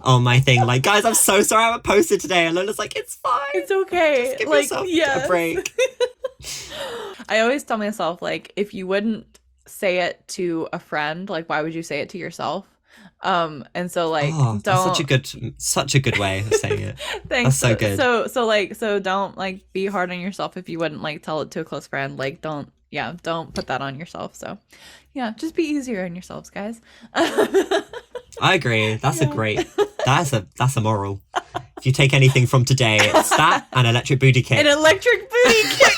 on my thing like, guys, I'm so sorry I haven't posted today, and Lola's like, it's fine, it's okay, just give like yourself a break. I always tell myself, like, if you wouldn't say it to a friend, like, why would you say it to yourself? And so like, that's such a good way of saying it. Thanks. That's so good. So don't like be hard on yourself if you wouldn't like tell it to a close friend. Like don't put that on yourself. So yeah, just be easier on yourselves, guys. I agree. That's that's a moral. If you take anything from today, it's that and electric booty kick. An electric booty kick.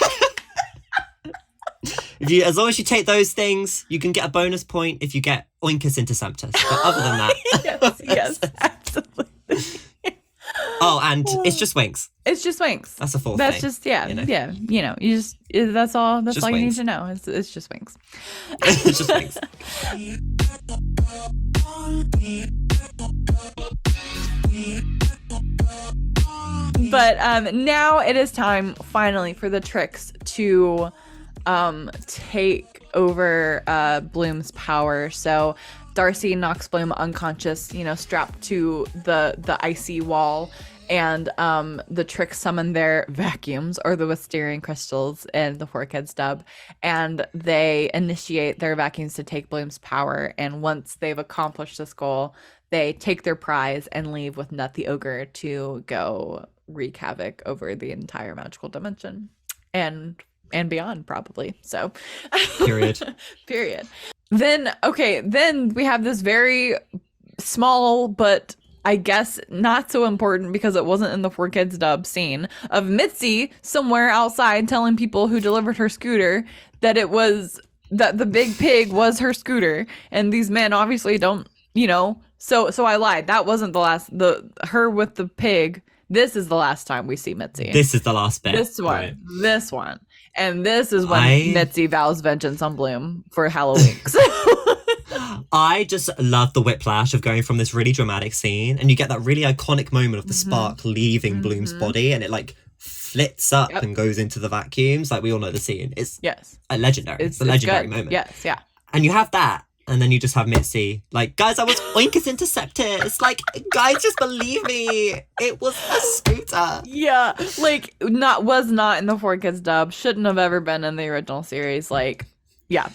As long as you take those things, you can get a bonus point if you get Oinkus Interceptus. But other than that... yes, absolutely. And it's just Winx. It's just Winx. That's a fourth thing. That's just, you know, you just, that's all just all Winx. You need to know. It's just Winx. It's just Winx. But now it is time, finally, for the Trix to take over Bloom's power. So Darcy knocks Bloom unconscious, strapped to the icy wall. And the Trix summon their vacuums, or the Wisterian crystals in the Forkhead's dub, and they initiate their vacuums to take Bloom's power. And once they've accomplished this goal, they take their prize and leave with Nut the Ogre to go wreak havoc over the entire magical dimension and beyond, probably. So Period. Then we have this very small but I guess not so important, because it wasn't in the 4Kids dub, scene of Mitzi somewhere outside telling people who delivered her scooter that the big pig was her scooter, and these men obviously don't, so I lied. That wasn't her with the pig. This is the last time we see Mitzi. This is the last bit. This one. Right. This one. And this is when Mitzi vows vengeance on Bloom for Halloween. I just love the whiplash of going from this really dramatic scene, and you get that really iconic moment of the spark leaving Bloom's body, and it like flits up and goes into the vacuums. Like, we all know the scene. It's legendary. It's a legendary moment. Yes, yeah. And you have that, and then you just have Mitzi like, guys, I was Oinkus Interceptor. It's like, guys, just believe me. It was a scooter. Yeah, like, was not in the 4Kids dub. Shouldn't have ever been in the original series. Like, yeah.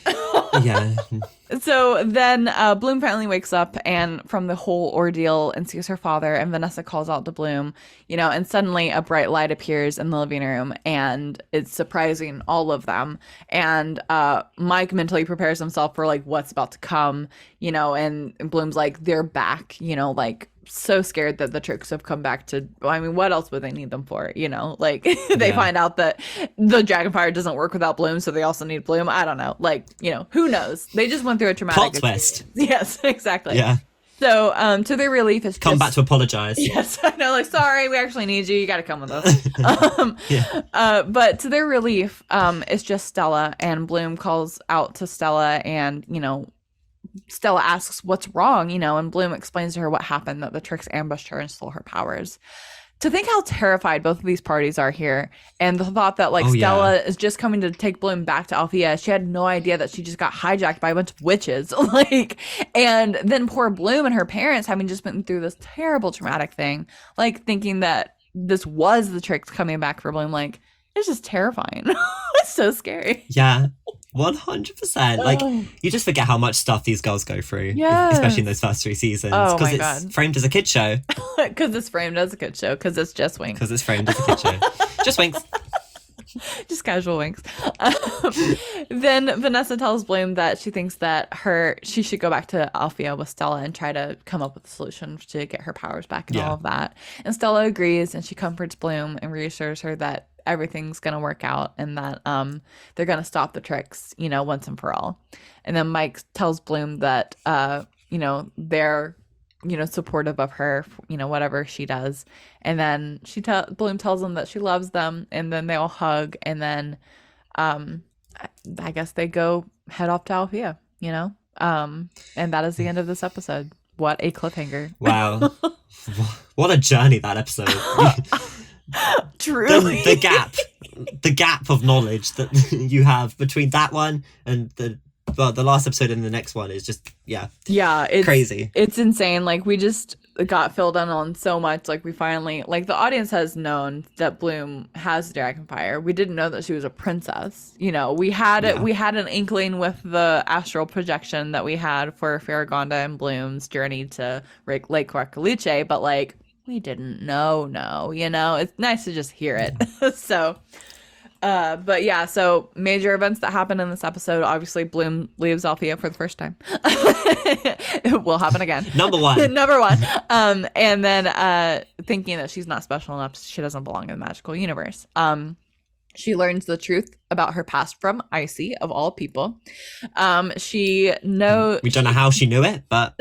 Yeah. So then Bloom finally wakes up and from the whole ordeal and sees her father, and Vanessa calls out to Bloom, and suddenly a bright light appears in the living room, and it's surprising all of them. And Mike mentally prepares himself for like what's about to come, and Bloom's like, they're back, like so scared that the Trix have come back to, what else would they need them for? Like they find out that the Dragonfire doesn't work without Bloom, so they also need Bloom. I don't know. Like, who knows? They just went through a traumatic plot twist. Yes, exactly. Yeah. So to their relief, it's come back to apologize. Yes, I know. Like, sorry, we actually need you. You got to come with us. But to their relief, it's just Stella, and Bloom calls out to Stella, and Stella asks what's wrong, and Bloom explains to her what happened, that the Trix ambushed her and stole her powers. To think how terrified both of these parties are here, and the thought that Stella is just coming to take Bloom back to Althea. She had no idea that she just got hijacked by a bunch of witches. And then poor Bloom and her parents having just been through this terrible traumatic thing, thinking that this was the Trix coming back for Bloom. It's just terrifying. It's so scary. Yeah. 100%. You just forget how much stuff these girls go through, especially in those first 3 seasons. Oh my Because it's framed as a kid show. Because it's framed as a kid show. Because it's just Winx. Because it's framed as a kid show. Just Winx. Just casual Winx. Then Vanessa tells Bloom that she thinks that she should go back to Althea with Stella and try to come up with a solution to get her powers back and all of that. And Stella agrees, and she comforts Bloom and reassures her that everything's gonna work out, and that they're gonna stop the Trix, once and for all. And then Mike tells Bloom that they're supportive of her, whatever she does. And then Bloom tells them that she loves them, and then they all hug, and then I guess they go head off to Althea, and that is the end of this episode. What a cliffhanger. Wow. What a journey that episode. Truly. The gap of knowledge that you have between that one and the last episode and the next one is just it's crazy. It's insane. We just got filled in on so much. We finally, the audience has known that Bloom has Dragonfire. We didn't know that she was a princess. We had it. We had an inkling with the astral projection that we had for Farragonda and Bloom's journey to Lake Quarkaluche, but we didn't know. It's nice to just hear it. So so major events that happen in this episode. Obviously, Bloom leaves Althea for the first time. It will happen again. Number one. And then thinking that she's not special enough, she doesn't belong in the magical universe. She learns the truth about her past from Icy, of all people. We don't know how she knew it, but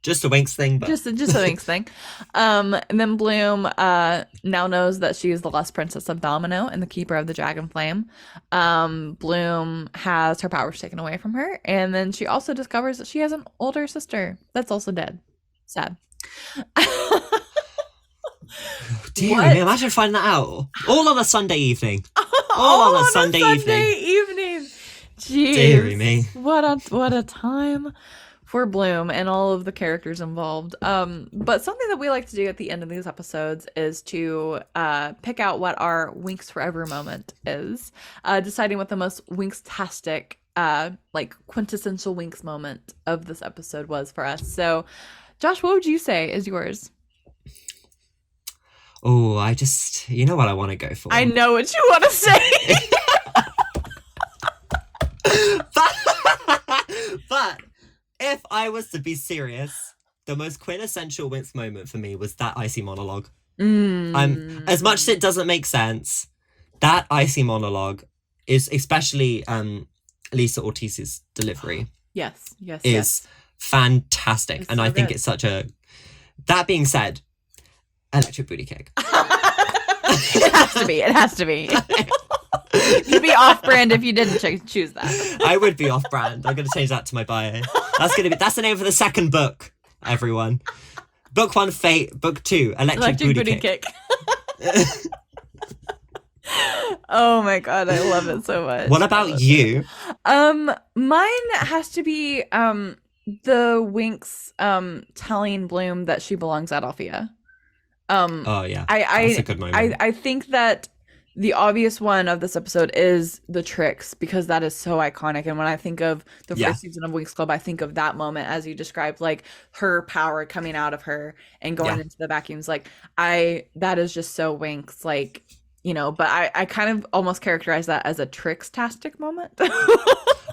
Just a Winx thing, but just a Winx thing. And then Bloom now knows that she is the lost princess of Domino and the keeper of the Dragon Flame. Bloom has her powers taken away from her, and then she also discovers that she has an older sister that's also dead. Sad. Dear me, imagine finding that out all on a Sunday evening. All on a Sunday evening. Jeez. Dear me. What a time for Bloom and all of the characters involved. But something that we like to do at the end of these episodes is to pick out what our Winx Forever moment is, deciding what the most Winx-tastic, like quintessential Winx moment of this episode was for us. So, Josh, what would you say is yours? Oh, you know what I want to go for. I know what you want to say. but if I was to be serious, the most quintessential Winx moment for me was that icy monologue. As much as it doesn't make sense, that icy monologue is, especially Lisa Ortiz's delivery. Yes. Is fantastic. It's and so I think good. it's such a... That being said, electric booty kick. It has to be. You'd be off-brand if you didn't choose that. I would be off-brand. I'm going to change that to my bio. That's the name for the second book, everyone. Book 1, Fate. Book 2, Electric Booty Kick. Oh my god, I love it so much. What about you? Mine has to be the Winx telling Bloom that she belongs at Althea. Oh yeah, that's a good moment. I think that the obvious one of this episode is the Trix, because that is so iconic. And when I think of the first season of Winx Club, I think of that moment as you described, like her power coming out of her and going into the vacuums. Like that is just so Winx, like, you know, but I kind of almost characterize that as a Trix-tastic moment.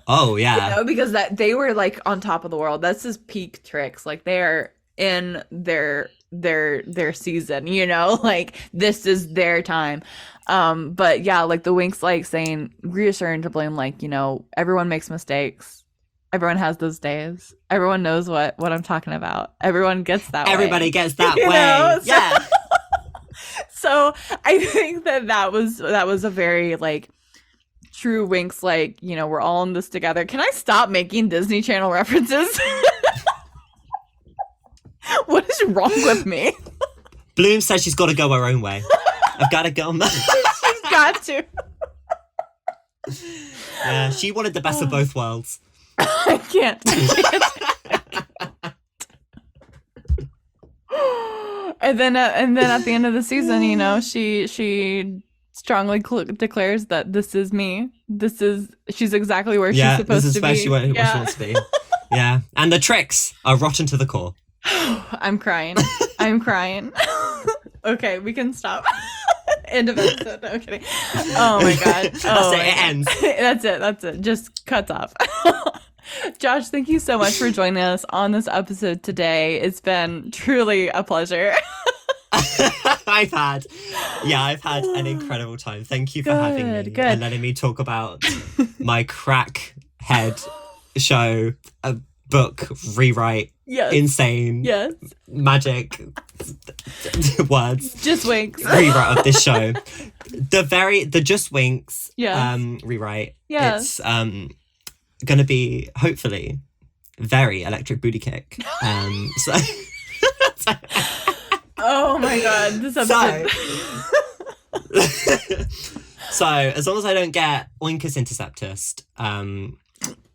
Oh yeah. You know, because that they were like on top of the world. That's his peak Trix. Like they're in their season, you know, like this is their time. But yeah, like the Winx, like saying, reassuring to Bloom, like, you know, everyone makes mistakes, everyone has those days, everyone knows what I'm talking about, everyone gets that everybody way. Gets that You way know? Yeah. So I think that was a very like true Winx, like, you know, we're all in this together. Can I stop making Disney Channel references? What is wrong with me? Bloom says she's got to go her own way. I've got to go. She's got to. Yeah, she wanted the best of both worlds. I can't. And then at the end of the season, you know, she strongly declares that this is me. She's exactly where she's supposed to be. Yeah, this is where she wants to be. Yeah, and the Trix are rotten to the core. I'm crying. Okay, we can stop. End of episode. No kidding. Oh my god. It ends. That's it. Just cuts off. Josh, thank you so much for joining us on this episode today. It's been truly a pleasure. I've had an incredible time. Thank you for having me and letting me talk about my crackhead show, a book rewrite. Yes. Insane. Yes. Magic words. Just Winx. Rewrite of this show. The Just Winx rewrite. Yes. It's gonna be hopefully very electric booty kick. So oh my god, this episode. So as long as I don't get Oinkus Interceptus,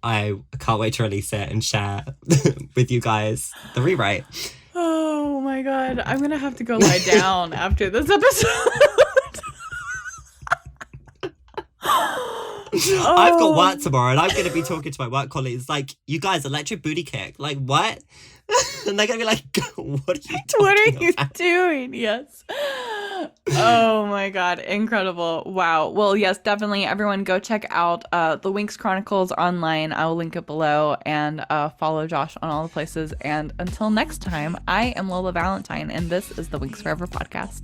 I can't wait to release it and share with you guys the rewrite. Oh my god, I'm gonna have to go lie down after this episode. I've got work tomorrow and I'm going to be talking to my work colleagues like, you guys, electric booty kick. Like, what? And they're going to be like, what are you doing? Yes. Oh my god, incredible. Wow. Well, yes, definitely everyone go check out the Winx Chronicles online. I will link it below, and follow Josh on all the places. And until next time, I am Lola Valentine, and this is the Winx Forever podcast.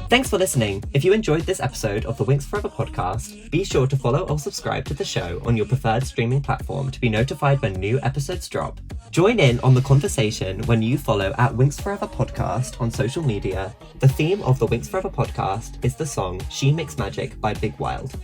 Thanks for listening. If you enjoyed this episode of the Winx Forever podcast, be sure to follow or subscribe to the show on your preferred streaming platform to be notified when new episodes drop. Join in on the conversation when you follow at Winx Forever podcast on social media. The theme of the Winx Forever podcast is the song She Makes Magic by Big Wild.